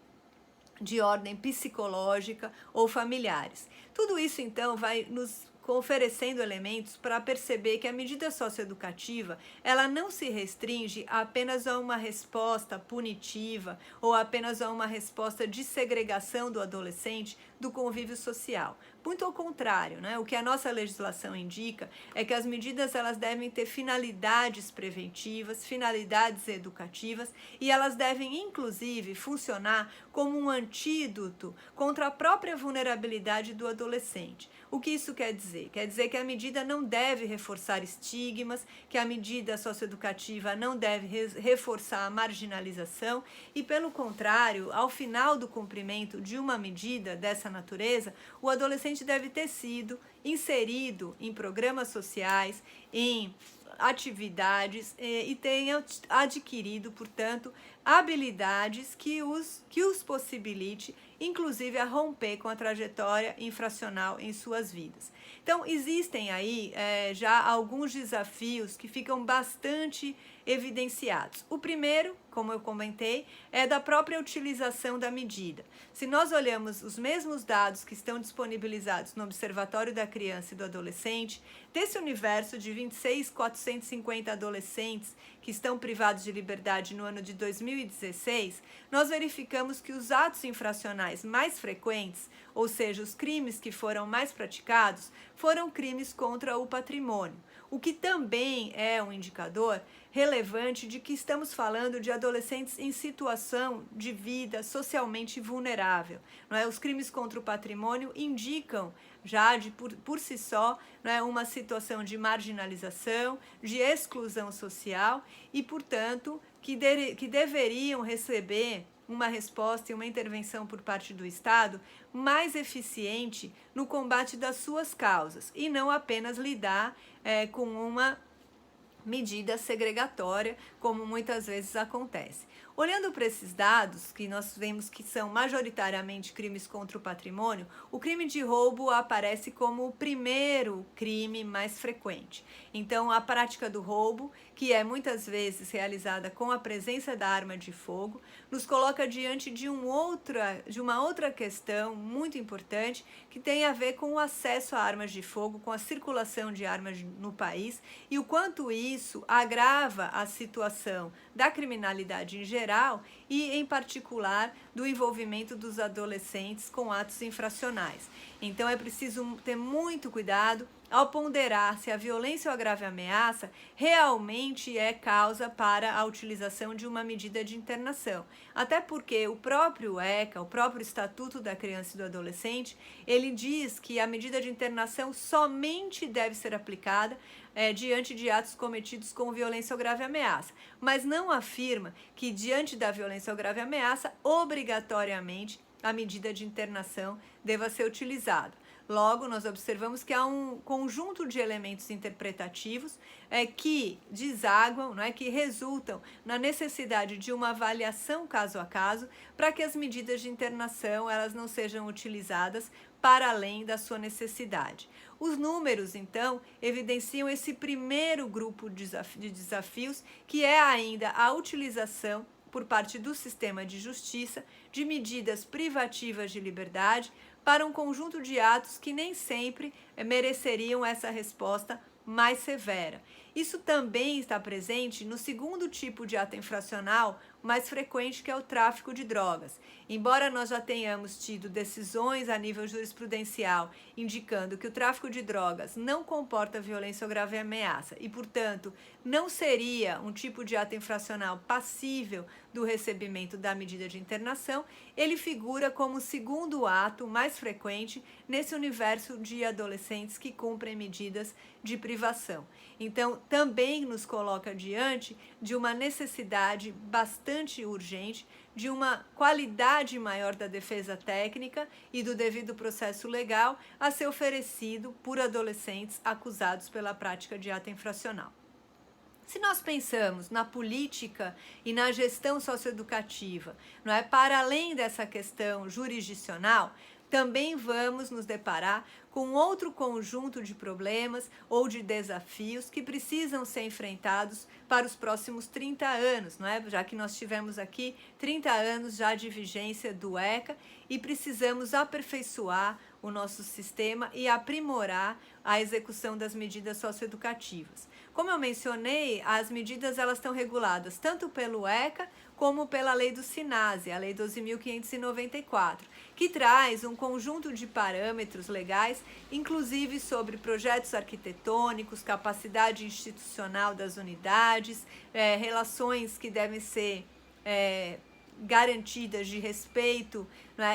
de ordem psicológica ou familiares. Tudo isso, então, vai nos oferecendo elementos para perceber que a medida socioeducativa, ela não se restringe apenas a uma resposta punitiva ou apenas a uma resposta de segregação do adolescente do convívio social. Muito ao contrário, né? O que a nossa legislação indica é que as medidas elas devem ter finalidades preventivas, finalidades educativas e elas devem, inclusive, funcionar como um antídoto contra a própria vulnerabilidade do adolescente. O que isso quer dizer? Quer dizer que a medida não deve reforçar estigmas, que a medida socioeducativa não deve reforçar a marginalização e, pelo contrário, ao final do cumprimento de uma medida dessa natureza, o adolescente deve ter sido inserido em programas sociais, em atividades e tenha adquirido, portanto, habilidades que os possibilite, inclusive, a romper com a trajetória infracional em suas vidas. Então, existem aí já alguns desafios que ficam bastante evidenciados. O primeiro, como eu comentei, é da própria utilização da medida. Se nós olhamos os mesmos dados que estão disponibilizados no Observatório da Criança e do Adolescente, desse universo de 26.450 adolescentes que estão privados de liberdade no ano de 2016, nós verificamos que os atos infracionais mais frequentes, ou seja, os crimes que foram mais praticados, foram crimes contra o patrimônio, o que também é um indicador relevante de que estamos falando de adolescentes em situação de vida socialmente vulnerável. Não é? Os crimes contra o patrimônio indicam já por si só, não é, uma situação de marginalização, de exclusão social e, portanto, que deveriam receber uma resposta e uma intervenção por parte do Estado mais eficiente no combate das suas causas e não apenas lidar com uma medida segregatória, como muitas vezes acontece. Olhando para esses dados, que nós vemos que são majoritariamente crimes contra o patrimônio, o crime de roubo aparece como o primeiro crime mais frequente. Então, a prática do roubo, que é muitas vezes realizada com a presença da arma de fogo, nos coloca diante de uma outra questão muito importante, que tem a ver com o acesso a armas de fogo, com a circulação de armas no país e o quanto isso agrava a situação da criminalidade em geral e, em particular, do envolvimento dos adolescentes com atos infracionais. Então, é preciso ter muito cuidado ao ponderar se a violência ou a grave ameaça realmente é causa para a utilização de uma medida de internação. Até porque o próprio ECA, o próprio Estatuto da Criança e do Adolescente, ele diz que a medida de internação somente deve ser aplicada diante de atos cometidos com violência ou grave ameaça, mas não afirma que diante da violência ou grave ameaça, obrigatoriamente, a medida de internação deva ser utilizada. Logo, nós observamos que há um conjunto de elementos interpretativos que desaguam, que resultam na necessidade de uma avaliação caso a caso para que as medidas de internação elas não sejam utilizadas para além da sua necessidade. Os números, então, evidenciam esse primeiro grupo de desafios, que é ainda a utilização por parte do sistema de justiça de medidas privativas de liberdade para um conjunto de atos que nem sempre mereceriam essa resposta mais severa. Isso também está presente no segundo tipo de ato infracional mais frequente, que é o tráfico de drogas. Embora nós já tenhamos tido decisões a nível jurisprudencial indicando que o tráfico de drogas não comporta violência ou grave ameaça e, portanto, não seria um tipo de ato infracional passível do recebimento da medida de internação, ele figura como o segundo ato mais frequente nesse universo de adolescentes que cumprem medidas de privação. Então, também nos coloca diante de uma necessidade bastante urgente de uma qualidade maior da defesa técnica e do devido processo legal a ser oferecido por adolescentes acusados pela prática de ato infracional. Se nós pensamos na política e na gestão socioeducativa, para além dessa questão jurisdicional, também vamos nos deparar com outro conjunto de problemas ou de desafios que precisam ser enfrentados para os próximos 30 anos, já que nós tivemos aqui 30 anos já de vigência do ECA e precisamos aperfeiçoar o nosso sistema e aprimorar a execução das medidas socioeducativas. Como eu mencionei, as medidas elas estão reguladas tanto pelo ECA como pela lei do SINASE, a lei 12.594, que traz um conjunto de parâmetros legais, inclusive sobre projetos arquitetônicos, capacidade institucional das unidades, relações que devem ser garantidas de respeito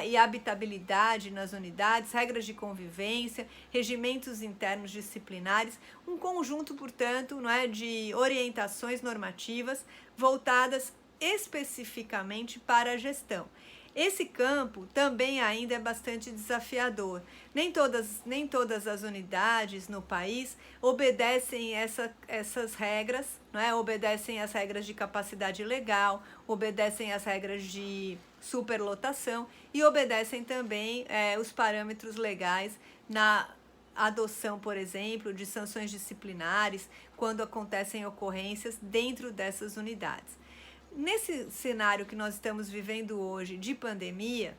e habitabilidade nas unidades, regras de convivência, regimentos internos disciplinares, um conjunto, portanto, de orientações normativas voltadas especificamente para a gestão. Esse campo também ainda é bastante desafiador. Nem todas as unidades no país obedecem essas regras, obedecem às regras de capacidade legal, obedecem às regras de superlotação e obedecem também os parâmetros legais na adoção, por exemplo, de sanções disciplinares quando acontecem ocorrências dentro dessas unidades. Nesse cenário que nós estamos vivendo hoje de pandemia,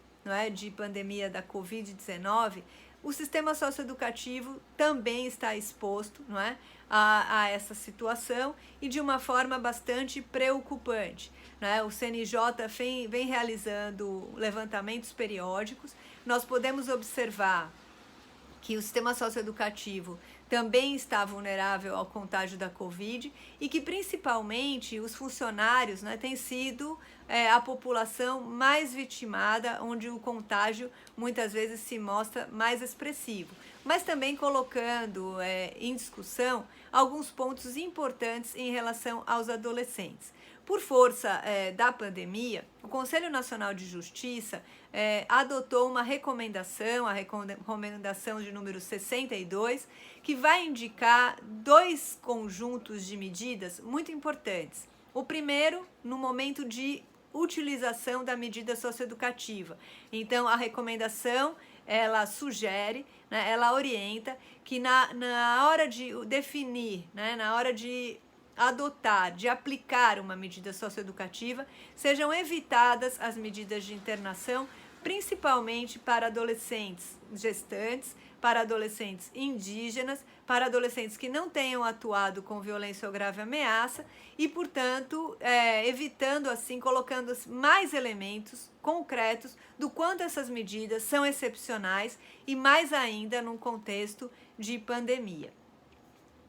de pandemia da Covid-19, o sistema socioeducativo também está exposto a essa situação e de uma forma bastante preocupante. O CNJ vem realizando levantamentos periódicos, nós podemos observar que o sistema socioeducativo também está vulnerável ao contágio da Covid e que, principalmente, os funcionários têm sido a população mais vitimada, onde o contágio muitas vezes se mostra mais expressivo, mas também colocando em discussão alguns pontos importantes em relação aos adolescentes. Por força da pandemia, o Conselho Nacional de Justiça adotou uma recomendação, a recomendação de número 62, que vai indicar dois conjuntos de medidas muito importantes. O primeiro, no momento de utilização da medida socioeducativa. Então, a recomendação, ela sugere, ela orienta que na hora de definir, na hora de adotar, de aplicar uma medida socioeducativa, sejam evitadas as medidas de internação, principalmente para adolescentes gestantes, para adolescentes indígenas, para adolescentes que não tenham atuado com violência ou grave ameaça e, portanto, evitando assim, colocando mais elementos concretos do quanto essas medidas são excepcionais e mais ainda num contexto de pandemia.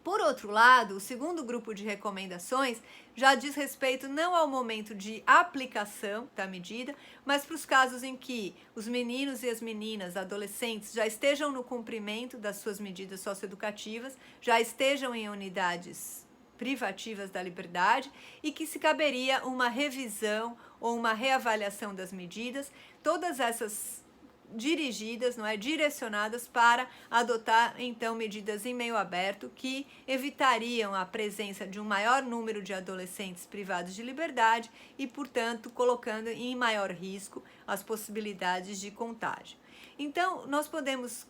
Por outro lado, o segundo grupo de recomendações já diz respeito não ao momento de aplicação da medida, mas para os casos em que os meninos e as meninas, adolescentes, já estejam no cumprimento das suas medidas socioeducativas, já estejam em unidades privativas da liberdade e que se caberia uma revisão ou uma reavaliação das medidas, todas essas dirigidas, não é, direcionadas para adotar então medidas em meio aberto que evitariam a presença de um maior número de adolescentes privados de liberdade e, portanto, colocando em maior risco as possibilidades de contágio. Então, nós podemos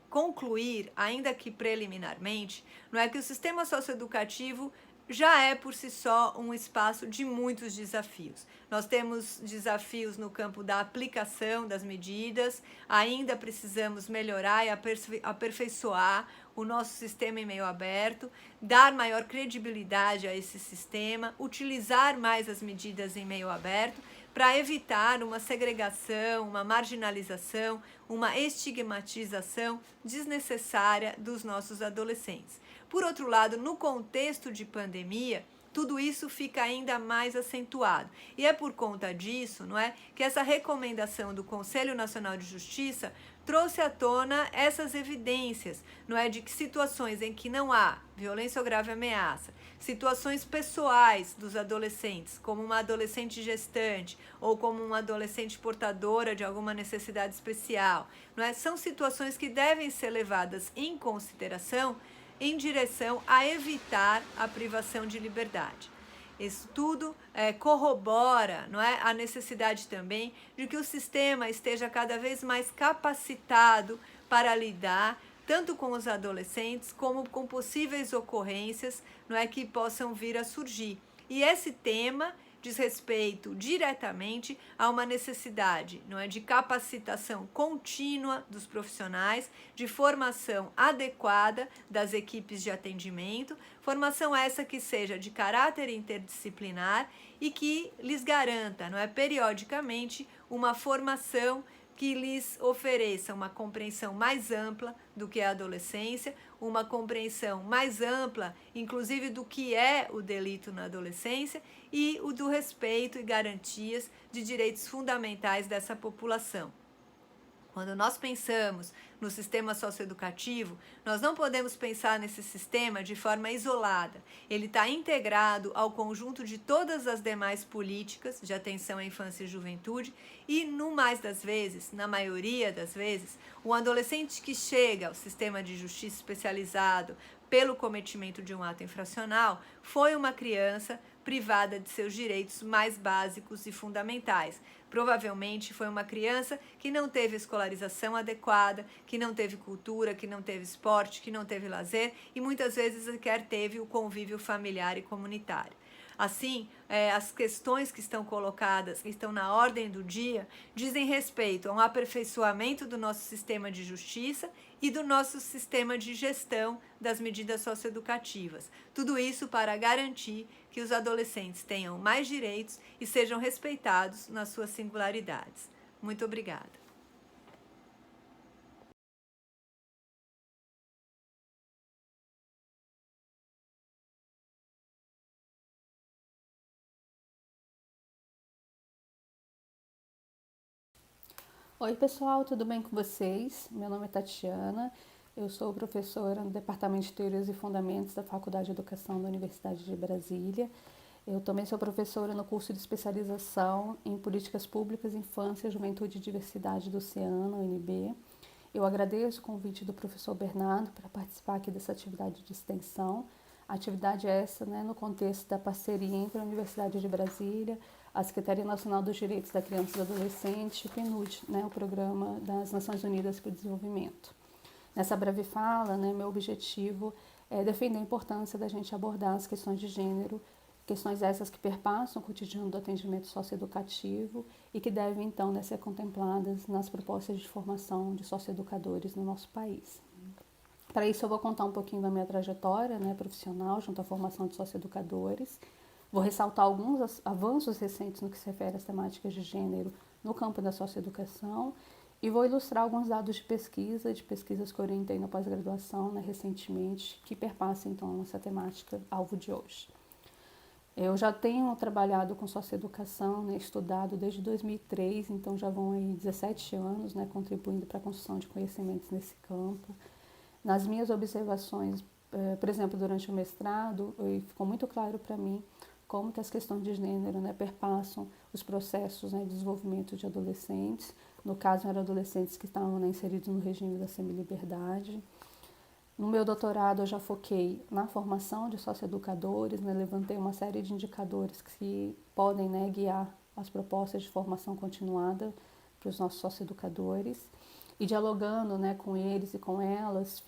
concluir, ainda que preliminarmente, não é, que o sistema socioeducativo já é por si só um espaço de muitos desafios. Nós temos desafios no campo da aplicação das medidas, ainda precisamos melhorar e aperfeiçoar o nosso sistema em meio aberto, dar maior credibilidade a esse sistema, utilizar mais as medidas em meio aberto para evitar uma segregação, uma marginalização, uma estigmatização desnecessária dos nossos adolescentes. Por outro lado, no contexto de pandemia, tudo isso fica ainda mais acentuado. E é por conta disso, não é, que essa recomendação do Conselho Nacional de Justiça trouxe à tona essas evidências, não é, de que situações em que não há violência ou grave ameaça, situações pessoais dos adolescentes, como uma adolescente gestante ou como uma adolescente portadora de alguma necessidade especial, não é, são situações que devem ser levadas em consideração em direção a evitar a privação de liberdade. Isso tudo corrobora, não é, a necessidade também de que o sistema esteja cada vez mais capacitado para lidar tanto com os adolescentes como com possíveis ocorrências, não é, que possam vir a surgir. E esse tema diz respeito diretamente a uma necessidade, não é, de capacitação contínua dos profissionais, de formação adequada das equipes de atendimento, formação essa que seja de caráter interdisciplinar e que lhes garanta, não é, periodicamente uma formação que lhes ofereça uma compreensão mais ampla do que é a adolescência, uma compreensão mais ampla, inclusive do que é o delito na adolescência e o do respeito e garantias de direitos fundamentais dessa população. Quando nós pensamos no sistema socioeducativo, nós não podemos pensar nesse sistema de forma isolada. Ele está integrado ao conjunto de todas as demais políticas de atenção à infância e juventude e, no mais das vezes, na maioria das vezes, um adolescente que chega ao sistema de justiça especializado pelo cometimento de um ato infracional foi uma criança privada de seus direitos mais básicos e fundamentais. Provavelmente foi uma criança que não teve escolarização adequada, que não teve cultura, que não teve esporte, que não teve lazer e muitas vezes sequer teve o convívio familiar e comunitário. Assim, as questões que estão colocadas, que estão na ordem do dia, dizem respeito a um aperfeiçoamento do nosso sistema de justiça e do nosso sistema de gestão das medidas socioeducativas. Tudo isso para garantir que os adolescentes tenham mais direitos e sejam respeitados nas suas singularidades. Muito obrigada. Oi pessoal, tudo bem com vocês? Meu nome é Tatiana, eu sou professora no Departamento de Teorias e Fundamentos da Faculdade de Educação da Universidade de Brasília. Eu também sou professora no curso de especialização em Políticas Públicas, Infância, Juventude e Diversidade do Oceano, UNB. Eu agradeço o convite do professor Bernardo para participar aqui dessa atividade de extensão. A atividade é essa, no contexto da parceria entre a Universidade de Brasília, a Secretaria Nacional dos Direitos da Criança e do Adolescente e o PNUD, o Programa das Nações Unidas para o Desenvolvimento. Nessa breve fala, meu objetivo é defender a importância da gente abordar as questões de gênero, questões essas que perpassam o cotidiano do atendimento socioeducativo e que devem, então, ser contempladas nas propostas de formação de socioeducadores no nosso país. Para isso, eu vou contar um pouquinho da minha trajetória profissional junto à formação de socioeducadores. Vou ressaltar alguns avanços recentes no que se refere às temáticas de gênero no campo da socioeducação e vou ilustrar alguns dados de pesquisas que orientei na pós-graduação recentemente, que perpassam então essa temática alvo de hoje. Eu já tenho trabalhado com socioeducação, estudado desde 2003, então já vão aí 17 anos, contribuindo para a construção de conhecimentos nesse campo. Nas minhas observações Por exemplo, durante o mestrado, ficou muito claro para mim como que as questões de gênero, né, perpassam os processos, né, de desenvolvimento de adolescentes. No caso, eram adolescentes que estavam, né, inseridos no regime da semiliberdade. No meu doutorado, eu já foquei na formação de socioeducadores, né, levantei uma série de indicadores que podem, né, guiar as propostas de formação continuada para os nossos socioeducadores. E dialogando, né, com eles e com elas,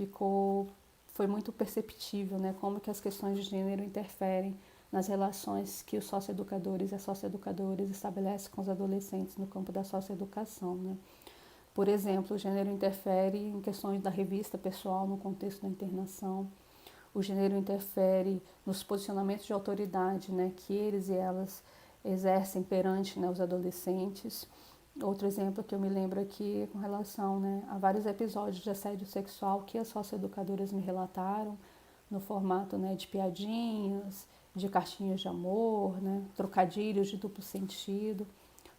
foi muito perceptível, né, como que as questões de gênero interferem nas relações que os socioeducadores e as socioeducadoras estabelecem com os adolescentes no campo da socioeducação, né. Por exemplo, o gênero interfere em questões da revista pessoal no contexto da internação. O gênero interfere nos posicionamentos de autoridade, né, que eles e elas exercem perante, né, os adolescentes. Outro exemplo que eu me lembro aqui é com relação, né, a vários episódios de assédio sexual que as socioeducadoras me relataram no formato, né, de piadinhas, de cartinhas de amor, né, trocadilhos de duplo sentido.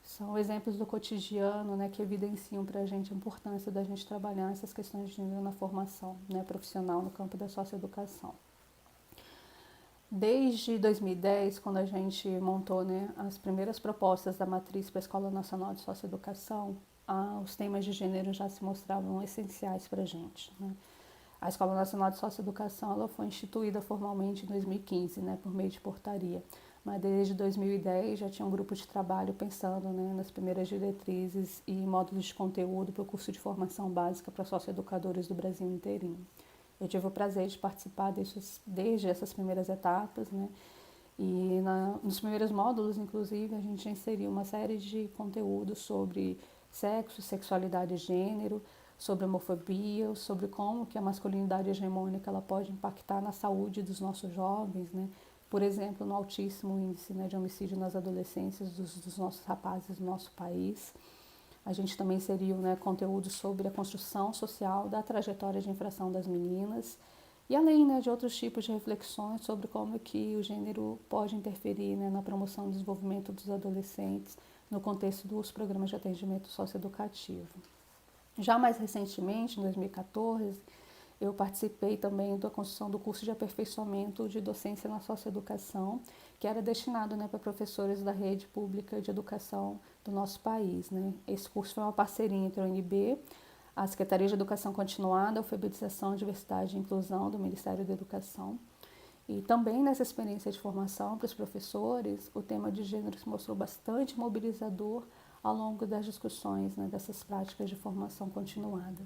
São exemplos do cotidiano, né, que evidenciam para a gente a importância da gente trabalhar essas questões de gênero na formação, né, profissional no campo da socioeducação. Desde 2010, quando a gente montou, né, as primeiras propostas da matriz para a Escola Nacional de Socioeducação, os temas de gênero já se mostravam essenciais para a gente, né. A Escola Nacional de Socioeducação ela foi instituída formalmente em 2015, né, por meio de portaria. Mas desde 2010 já tinha um grupo de trabalho pensando, né, nas primeiras diretrizes e módulos de conteúdo para o curso de formação básica para socioeducadores do Brasil inteirinho. Eu tive o prazer de participar desde essas primeiras etapas, né, e nos primeiros módulos, inclusive, a gente inseriu uma série de conteúdos sobre sexo, sexualidade e gênero, sobre homofobia, sobre como que a masculinidade hegemônica ela pode impactar na saúde dos nossos jovens, né? Por exemplo, no altíssimo índice, né, de homicídio nas adolescências dos nossos rapazes do nosso país. A gente também inseriu, né, conteúdo sobre a construção social da trajetória de infração das meninas e além, né, de outros tipos de reflexões sobre como que o gênero pode interferir, né, na promoção do desenvolvimento dos adolescentes no contexto dos programas de atendimento socioeducativo. Já mais recentemente, em 2014, eu participei também da construção do curso de aperfeiçoamento de docência na socioeducação, que era destinado, né, para professores da rede pública de educação do nosso país, né. Esse curso foi uma parceria entre a UNB, a Secretaria de Educação Continuada, Alfabetização, Diversidade e Inclusão do Ministério da Educação. E também nessa experiência de formação para os professores, o tema de gênero se mostrou bastante mobilizador ao longo das discussões, né, dessas práticas de formação continuada.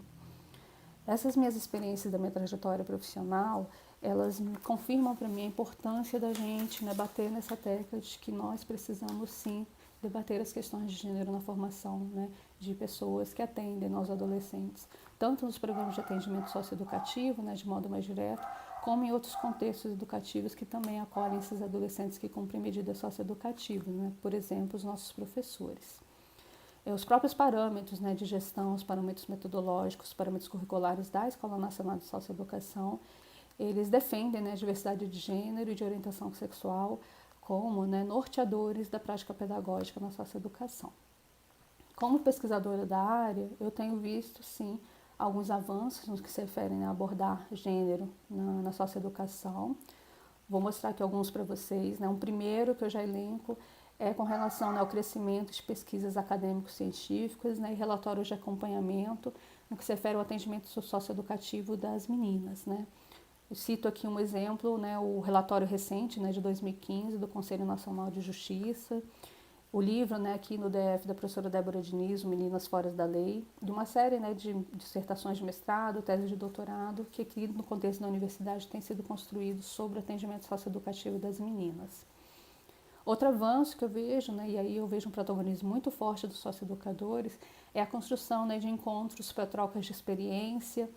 Essas minhas experiências da minha trajetória profissional, elas me confirmam para mim a importância da gente, né, bater nessa tecla de que nós precisamos sim debater as questões de gênero na formação, né, de pessoas que atendem aos adolescentes, tanto nos programas de atendimento socioeducativo, né, de modo mais direto, como em outros contextos educativos que também acolhem esses adolescentes que cumprem medidas socioeducativas, né, por exemplo, os nossos professores. Os próprios parâmetros, né, de gestão, os parâmetros metodológicos, os parâmetros curriculares da Escola Nacional de Socioeducação, eles defendem, né, a diversidade de gênero e de orientação sexual como, né, norteadores da prática pedagógica na socioeducação. Como pesquisadora da área, eu tenho visto, sim, alguns avanços no que se referem, né, a abordar gênero na socioeducação. Vou mostrar aqui alguns para vocês, né. Um primeiro que eu já elenco é com relação, né, ao crescimento de pesquisas acadêmicos científicas, né, e relatórios de acompanhamento no que se refere ao atendimento socioeducativo das meninas, né. Eu cito aqui um exemplo, né, o relatório recente, né, de 2015 do Conselho Nacional de Justiça, o livro, né, aqui no DF da professora Débora Diniz, Meninas Fora da Lei, de uma série, né, de dissertações de mestrado, tese de doutorado, que aqui no contexto da universidade tem sido construído sobre o atendimento socioeducativo das meninas. Outro avanço que eu vejo, né, e aí eu vejo um protagonismo muito forte dos socioeducadores, é a construção, né, de encontros para trocas de experiência,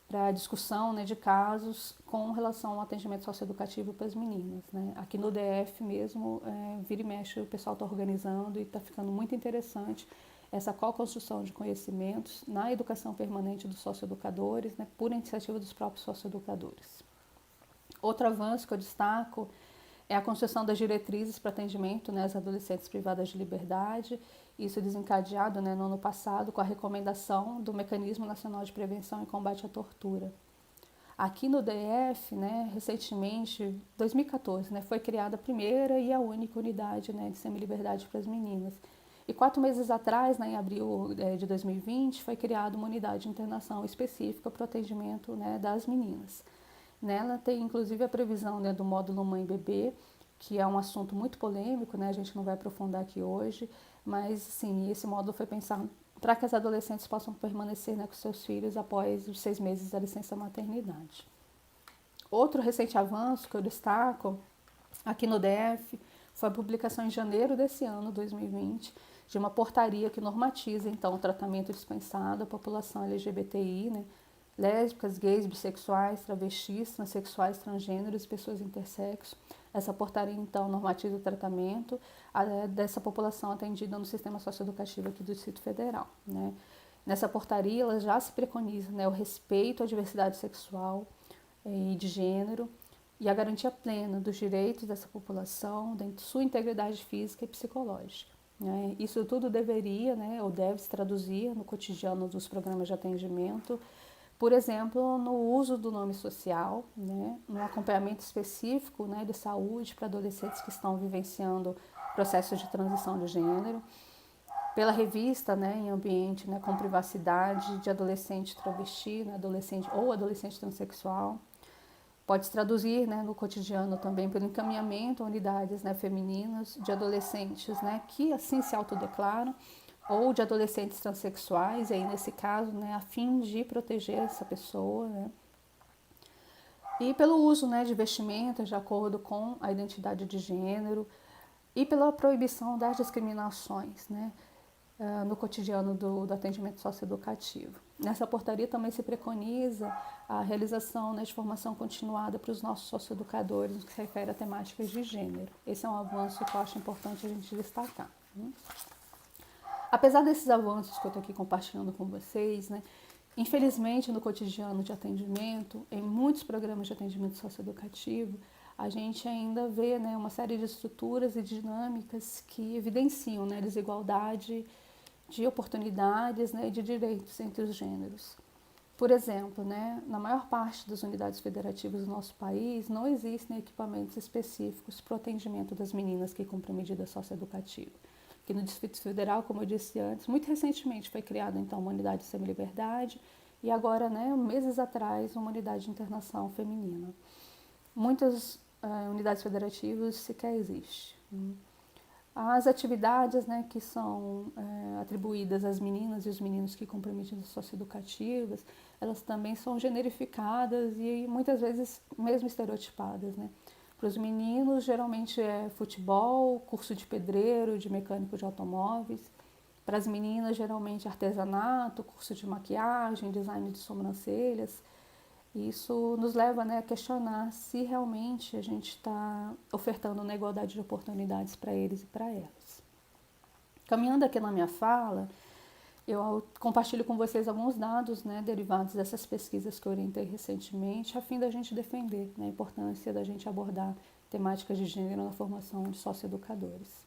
para discussão, né, de casos com relação ao atendimento socioeducativo para as meninas, né. Aqui no DF mesmo, vira e mexe, o pessoal está organizando e está ficando muito interessante essa co-construção de conhecimentos na educação permanente dos socioeducadores, né, por iniciativa dos próprios socioeducadores. Outro avanço que eu destaco é a construção das diretrizes para atendimento, né, às adolescentes privadas de liberdade, isso desencadeado, né, no ano passado com a recomendação do Mecanismo Nacional de Prevenção e Combate à Tortura. Aqui no DF, né, recentemente, 2014, né, foi criada a primeira e a única unidade, né, de semiliberdade para as meninas. E 4 meses atrás, né, em abril de 2020, foi criada uma unidade de internação específica para o atendimento, né, das meninas. Nela tem inclusive a previsão, né, do módulo mãe e bebê, que é um assunto muito polêmico, né, a gente não vai aprofundar aqui hoje, mas sim, esse módulo foi pensado para que as adolescentes possam permanecer, né, com seus filhos após os 6 meses da licença maternidade. Outro recente avanço que eu destaco aqui no DF foi a publicação em janeiro desse ano, 2020, de uma portaria que normatiza então o tratamento dispensado à população LGBTI, né, lésbicas, gays, bissexuais, travestis, transexuais, transgêneros e pessoas intersexo. Essa portaria, então, normatiza o tratamento dessa população atendida no sistema socioeducativo aqui do Distrito Federal, né? Nessa portaria, ela já se preconiza, né, o respeito à diversidade sexual e de gênero e a garantia plena dos direitos dessa população dentro de sua integridade física e psicológica, né? Isso tudo deveria, né, ou deve se traduzir no cotidiano dos programas de atendimento, por exemplo, no uso do nome social, né, no acompanhamento específico, né, de saúde para adolescentes que estão vivenciando processos de transição de gênero, pela revista, né, em ambiente, né, com privacidade de adolescente travesti, né, adolescente ou adolescente transexual. Pode se traduzir, né, no cotidiano também pelo encaminhamento a unidades, né, femininas de adolescentes, né, que assim se autodeclaram, ou de adolescentes transexuais, e aí nesse caso, né, a fim de proteger essa pessoa, né, e pelo uso, né, de vestimentas de acordo com a identidade de gênero e pela proibição das discriminações, né, no cotidiano do atendimento socioeducativo. Nessa portaria também se preconiza a realização, né, de formação continuada para os nossos socioeducadores no que se refere a temáticas de gênero. Esse é um avanço que eu acho importante a gente destacar, né? Apesar desses avanços que eu estou aqui compartilhando com vocês, né, infelizmente no cotidiano de atendimento, em muitos programas de atendimento socioeducativo, a gente ainda vê, né, uma série de estruturas e dinâmicas que evidenciam, né, desigualdade de oportunidades, né, e de direitos entre os gêneros. Por exemplo, né, na maior parte das unidades federativas do nosso país, não existem equipamentos específicos para o atendimento das meninas que cumprem medida socioeducativa. Aqui no Distrito Federal, como eu disse antes, muito recentemente foi criada então uma unidade de semiliberdade e agora, né, meses atrás, uma unidade de internação feminina. Muitas unidades federativas sequer existem. As atividades, né, que são atribuídas às meninas e os meninos que cumprem medidas socioeducativas, elas também são generificadas e muitas vezes mesmo estereotipadas, né? Para os meninos, geralmente é futebol, curso de pedreiro, de mecânico de automóveis. Para as meninas, geralmente artesanato, curso de maquiagem, design de sobrancelhas. Isso nos leva, né, a questionar se realmente a gente está ofertando uma igualdade de oportunidades para eles e para elas. Caminhando aqui na minha fala, eu compartilho com vocês alguns dados, né, derivados dessas pesquisas que eu orientei recentemente, a fim da gente defender, né, a importância da gente abordar temáticas de gênero na formação de socioeducadores.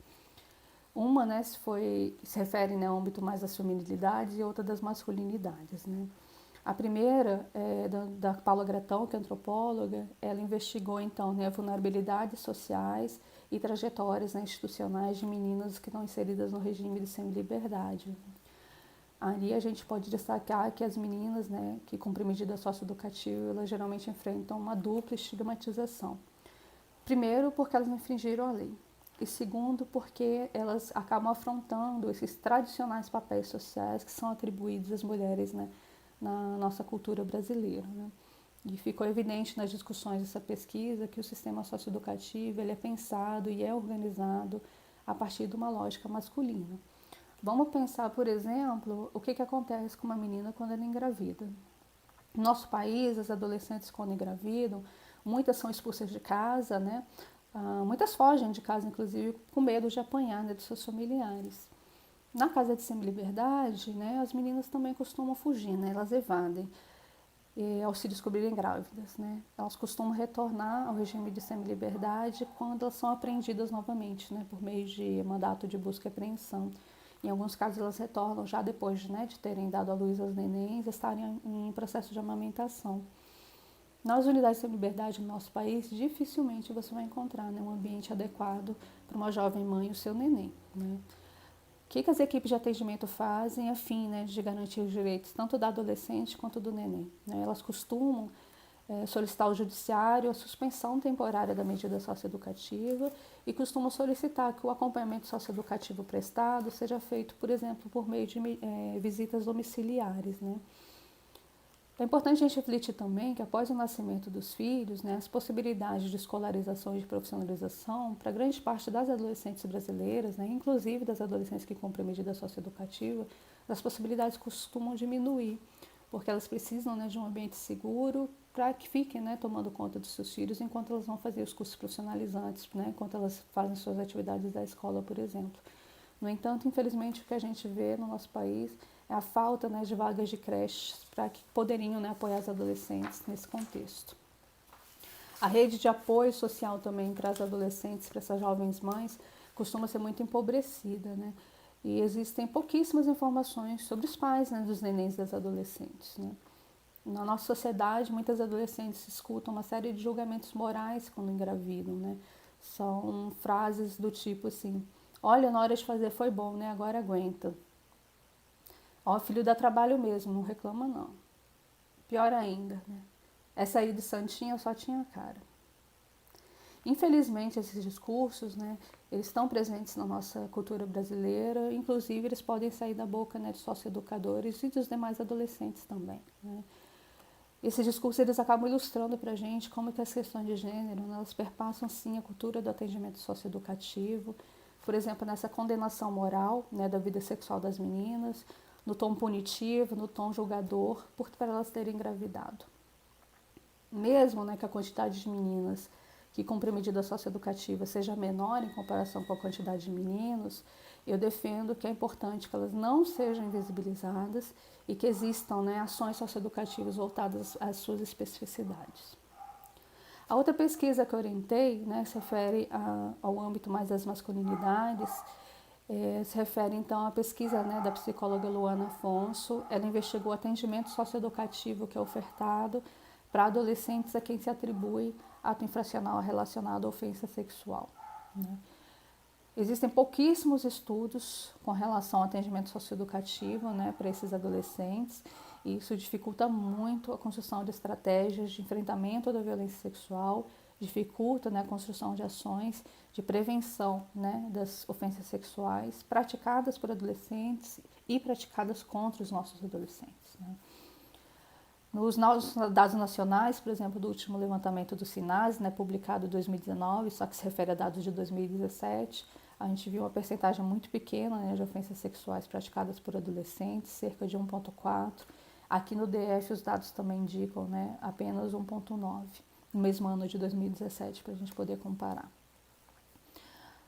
Uma, né, se refere, né, ao âmbito mais das feminilidades e outra das masculinidades, né. A primeira é da Paula Gratão, que é antropóloga. Ela investigou, então, né, vulnerabilidades sociais e trajetórias, né, institucionais de meninas que estão inseridas no regime de semiliberdade. Ali a gente pode destacar que as meninas, né, que cumprem medida socioeducativa, elas geralmente enfrentam uma dupla estigmatização. Primeiro, porque elas infringiram a lei. E segundo, porque elas acabam afrontando esses tradicionais papéis sociais que são atribuídos às mulheres, né, na nossa cultura brasileira, né? E ficou evidente nas discussões dessa pesquisa que o sistema socioeducativo ele é pensado e é organizado a partir de uma lógica masculina. Vamos pensar, por exemplo, o que acontece com uma menina quando ela engravida. No nosso país, as adolescentes quando engravidam, muitas são expulsas de casa, né? Muitas fogem de casa, inclusive, com medo de apanhar, né, dos seus familiares. Na casa de semiliberdade, né, as meninas também costumam fugir, né, elas evadem ao se descobrirem grávidas, né. Elas costumam retornar ao regime de semiliberdade quando elas são apreendidas novamente, né, por meio de mandato de busca e apreensão. Em alguns casos elas retornam já depois, né, de terem dado à luz aos nenéns, estarem em processo de amamentação. Nas unidades de liberdade no nosso país, dificilmente você vai encontrar, né, um ambiente adequado para uma jovem mãe e o seu neném, né? O que as equipes de atendimento fazem a fim, né, de garantir os direitos tanto da adolescente quanto do neném, né? Elas costumam solicitar ao judiciário a suspensão temporária da medida socioeducativa e costumam solicitar que o acompanhamento socioeducativo prestado seja feito, por exemplo, por meio de visitas domiciliares, né? É importante a gente refletir também que após o nascimento dos filhos, né, as possibilidades de escolarização e de profissionalização para grande parte das adolescentes brasileiras, né, inclusive das adolescentes que cumprem medida socioeducativa, as possibilidades costumam diminuir, porque elas precisam, né, de um ambiente seguro para que fiquem, né, tomando conta dos seus filhos enquanto elas vão fazer os cursos profissionalizantes, né, enquanto elas fazem suas atividades da escola, por exemplo. No entanto, infelizmente, o que a gente vê no nosso país é a falta, né, de vagas de creches para que poderiam, né, apoiar as adolescentes nesse contexto. A rede de apoio social também para as adolescentes, para essas jovens mães, costuma ser muito empobrecida, né? E existem pouquíssimas informações sobre os pais, né, dos nenéns das adolescentes, né? Na nossa sociedade, muitas adolescentes escutam uma série de julgamentos morais quando engravidam, né? São frases do tipo assim: olha, na hora de fazer foi bom, né? Agora aguenta. Ó, filho dá trabalho mesmo, não reclama não. Pior ainda, né? Essa aí de santinha só tinha cara. Infelizmente, esses discursos, né, eles estão presentes na nossa cultura brasileira, inclusive eles podem sair da boca, né, de socioeducadores e dos demais adolescentes também, né? Esses discursos eles acabam ilustrando para a gente como que as questões de gênero, né, elas perpassam sim a cultura do atendimento socioeducativo, por exemplo, nessa condenação moral, né, da vida sexual das meninas, no tom punitivo, no tom julgador, por elas terem engravidado. Mesmo, né, que a quantidade de meninas que cumprem medida socioeducativa seja menor em comparação com a quantidade de meninos, eu defendo que é importante que elas não sejam invisibilizadas e que existam, né, ações socioeducativas voltadas às suas especificidades. A outra pesquisa que eu orientei, né, se refere ao âmbito mais das masculinidades, se refere então à pesquisa, né, da psicóloga Luana Afonso. Ela investigou o atendimento socioeducativo que é ofertado para adolescentes a quem se atribui ato infracional relacionado à ofensa sexual, né? Existem pouquíssimos estudos com relação ao atendimento socioeducativo, né, para esses adolescentes, e isso dificulta muito a construção de estratégias de enfrentamento da violência sexual, dificulta, né, a construção de ações de prevenção, né, das ofensas sexuais praticadas por adolescentes e praticadas contra os nossos adolescentes, né? Nos dados nacionais, por exemplo, do último levantamento do SINASE, né, publicado em 2019, só que se refere a dados de 2017, a gente viu uma percentagem muito pequena, né, de ofensas sexuais praticadas por adolescentes, cerca de 1,4. Aqui no DF os dados também indicam, né, apenas 1,9, no mesmo ano de 2017, para a gente poder comparar.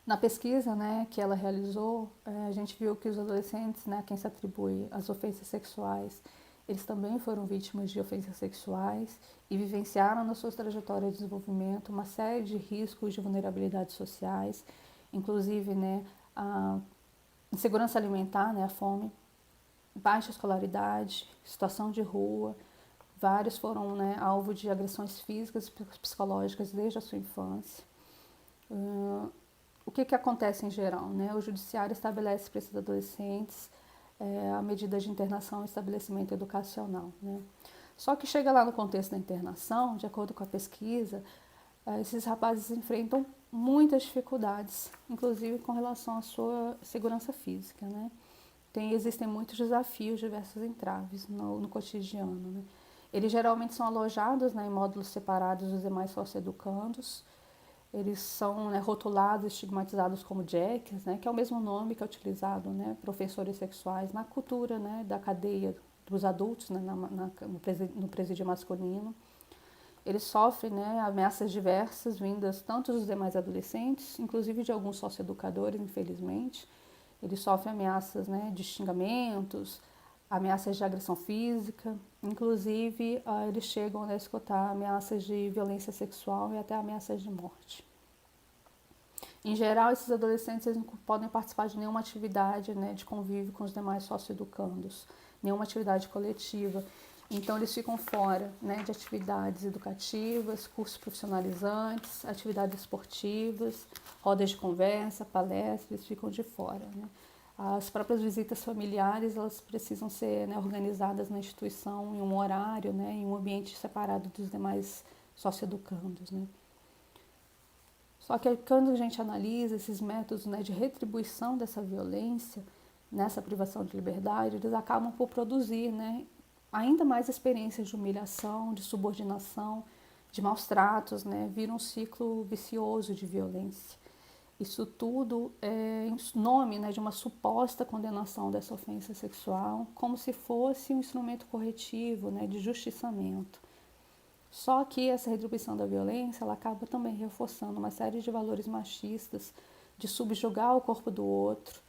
Na pesquisa, né, que ela realizou, a gente viu que os adolescentes, né, a quem se atribui as ofensas sexuais, eles também foram vítimas de ofensas sexuais e vivenciaram na sua trajetória de desenvolvimento uma série de riscos de vulnerabilidades sociais, inclusive, né, a insegurança alimentar, né, a fome, baixa escolaridade, situação de rua. Vários foram, né, alvo de agressões físicas e psicológicas desde a sua infância. O que acontece em geral, né? O judiciário estabelece para esses adolescentes a medida de internação e estabelecimento educacional, né? Só que chega lá no contexto da internação, de acordo com a pesquisa, esses rapazes enfrentam muitas dificuldades, inclusive com relação à sua segurança física, né? Existem muitos desafios, diversos entraves no cotidiano, né? Eles geralmente são alojados, né, em módulos separados dos demais socioeducandos. Eles são, né, rotulados, estigmatizados como jacks, né, que é o mesmo nome que é utilizado, né, por ofensores sexuais na cultura, né, da cadeia dos adultos, né, no presídio masculino. Eles sofrem, né, ameaças diversas vindas tanto dos demais adolescentes, inclusive de alguns socioeducadores, infelizmente. Eles sofrem ameaças, né, de xingamentos, ameaças de agressão física, inclusive eles chegam a escutar ameaças de violência sexual e até ameaças de morte. Em geral, esses adolescentes não podem participar de nenhuma atividade, né, de convívio com os demais socioeducandos, nenhuma atividade coletiva. Então, eles ficam fora, né, de atividades educativas, cursos profissionalizantes, atividades esportivas, rodas de conversa, palestras, eles ficam de fora, né. As próprias visitas familiares, elas precisam ser, né, organizadas na instituição em um horário, né, em um ambiente separado dos demais socioeducandos, né. Só que quando a gente analisa esses métodos, né, de retribuição dessa violência, nessa privação de liberdade, eles acabam por produzir, né, ainda mais experiências de humilhação, de subordinação, de maus tratos, né, vira um ciclo vicioso de violência. Isso tudo é em nome, né, de uma suposta condenação dessa ofensa sexual, como se fosse um instrumento corretivo, né, de justiçamento. Só que essa retribuição da violência, ela acaba também reforçando uma série de valores machistas, de subjugar o corpo do outro,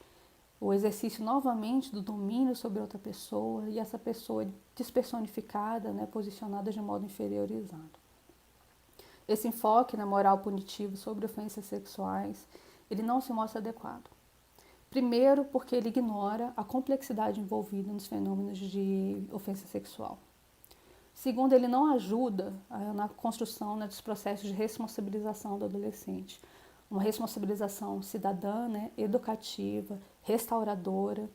o exercício novamente do domínio sobre outra pessoa e essa pessoa despersonificada, né, posicionada de modo inferiorizado. Esse enfoque na moral punitivo sobre ofensas sexuais, ele não se mostra adequado. Primeiro, porque ele ignora a complexidade envolvida nos fenômenos de ofensa sexual. Segundo, ele não ajuda na construção, né, dos processos de responsabilização do adolescente. Uma responsabilização cidadã, né, educativa, restauradora.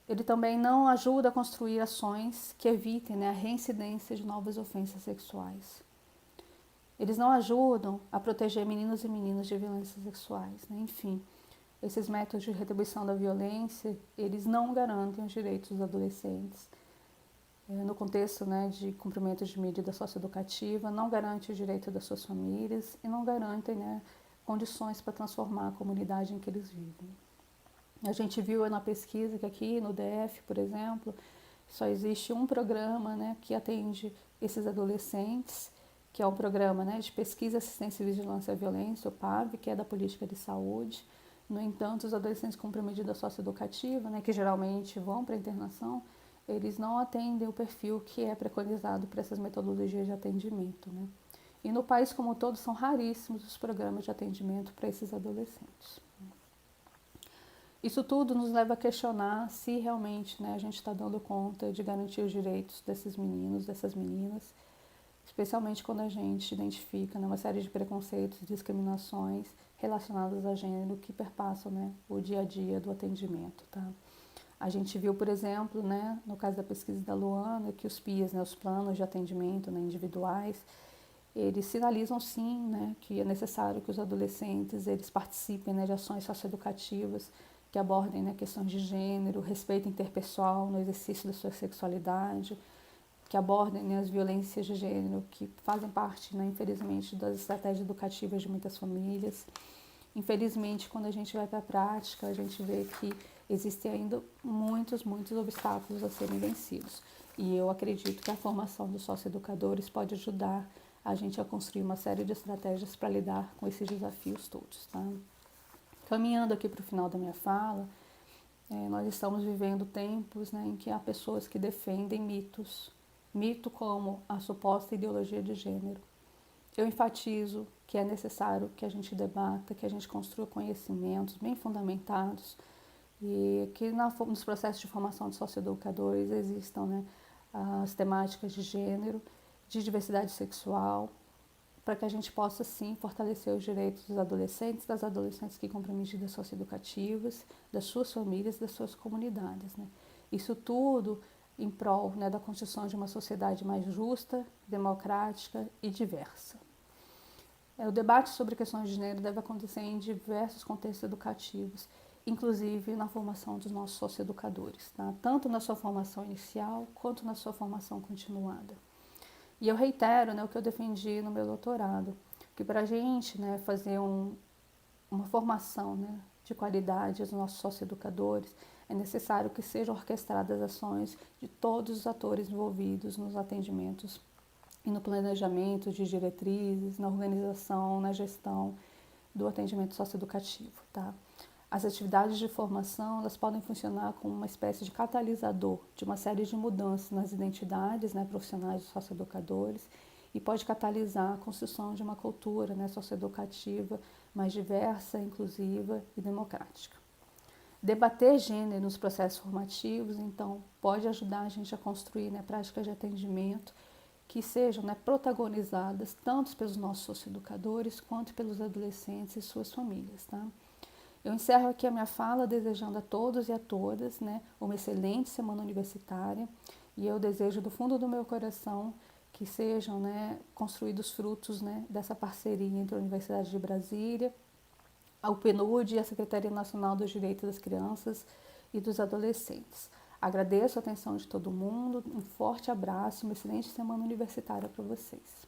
Ele também não ajuda a construir ações que evitem, né, a reincidência de novas ofensas sexuais. Eles não ajudam a proteger meninos e meninas de violências sexuais, né? Enfim, esses métodos de retribuição da violência, eles não garantem os direitos dos adolescentes. No contexto, né, de cumprimento de medida socioeducativa, não garante o direito das suas famílias e não garantem, né, condições para transformar a comunidade em que eles vivem. A gente viu na pesquisa que aqui no DF, por exemplo, só existe um programa, né, que atende esses adolescentes, que é o programa, né, de Pesquisa, Assistência e Vigilância à Violência, o PAV, que é da Política de Saúde. No entanto, os adolescentes que cumprem medida socioeducativa, né, que geralmente vão para a internação, eles não atendem o perfil que é preconizado para essas metodologias de atendimento, né? E no país como um todo, são raríssimos os programas de atendimento para esses adolescentes. Isso tudo nos leva a questionar se realmente, né, a gente está dando conta de garantir os direitos desses meninos, dessas meninas, especialmente quando a gente identifica, né, uma série de preconceitos e discriminações relacionadas a gênero que perpassam, né, o dia a dia do atendimento, tá? A gente viu, por exemplo, né, no caso da pesquisa da Luana, que os PIAs, né, os planos de atendimento, né, individuais, eles sinalizam sim, né, que é necessário que os adolescentes eles participem, né, de ações socioeducativas que abordem, né, questões de gênero, respeito interpessoal no exercício da sua sexualidade, que abordem, né, as violências de gênero que fazem parte, né, infelizmente, das estratégias educativas de muitas famílias. Infelizmente, quando a gente vai para a prática, a gente vê que existem ainda muitos obstáculos a serem vencidos. E eu acredito que a formação dos socioeducadores pode ajudar a gente a construir uma série de estratégias para lidar com esses desafios todos, tá? Caminhando aqui para o final da minha fala, nós estamos vivendo tempos, né, em que há pessoas que defendem mitos, mito como a suposta ideologia de gênero. Eu enfatizo que é necessário que a gente debata, que a gente construa conhecimentos bem fundamentados e que nos processos de formação de socioeducadores existam, né, as temáticas de gênero, de diversidade sexual, para que a gente possa, sim, fortalecer os direitos dos adolescentes, das adolescentes que cumprem medidas socioeducativas, das suas famílias, das suas comunidades, né? Isso tudo em prol, né, da construção de uma sociedade mais justa, democrática e diversa. O debate sobre questões de gênero deve acontecer em diversos contextos educativos, inclusive na formação dos nossos socioeducadores, tá? Tanto na sua formação inicial quanto na sua formação continuada. E eu reitero, né, o que eu defendi no meu doutorado, que para a gente, né, fazer uma formação, né, de qualidade aos nossos socioeducadores, é necessário que sejam orquestradas ações de todos os atores envolvidos nos atendimentos e no planejamento de diretrizes, na organização, na gestão do atendimento socioeducativo, tá? As atividades de formação, elas podem funcionar como uma espécie de catalisador de uma série de mudanças nas identidades, né, profissionais dos socioeducadores e pode catalisar a construção de uma cultura, né, socioeducativa mais diversa, inclusiva e democrática. debater gênero nos processos formativos, então pode ajudar a gente a construir, né, práticas de atendimento que sejam, né, protagonizadas tanto pelos nossos socioeducadores quanto pelos adolescentes e suas famílias. Tá? Eu encerro aqui a minha fala desejando a todos e a todas, né, uma excelente semana universitária, e eu desejo do fundo do meu coração que sejam, né, construídos frutos, né, dessa parceria entre a Universidade de Brasília, a PNUD e a Secretaria Nacional dos Direitos das Crianças e dos Adolescentes. Agradeço a atenção de todo mundo, um forte abraço e uma excelente semana universitária para vocês.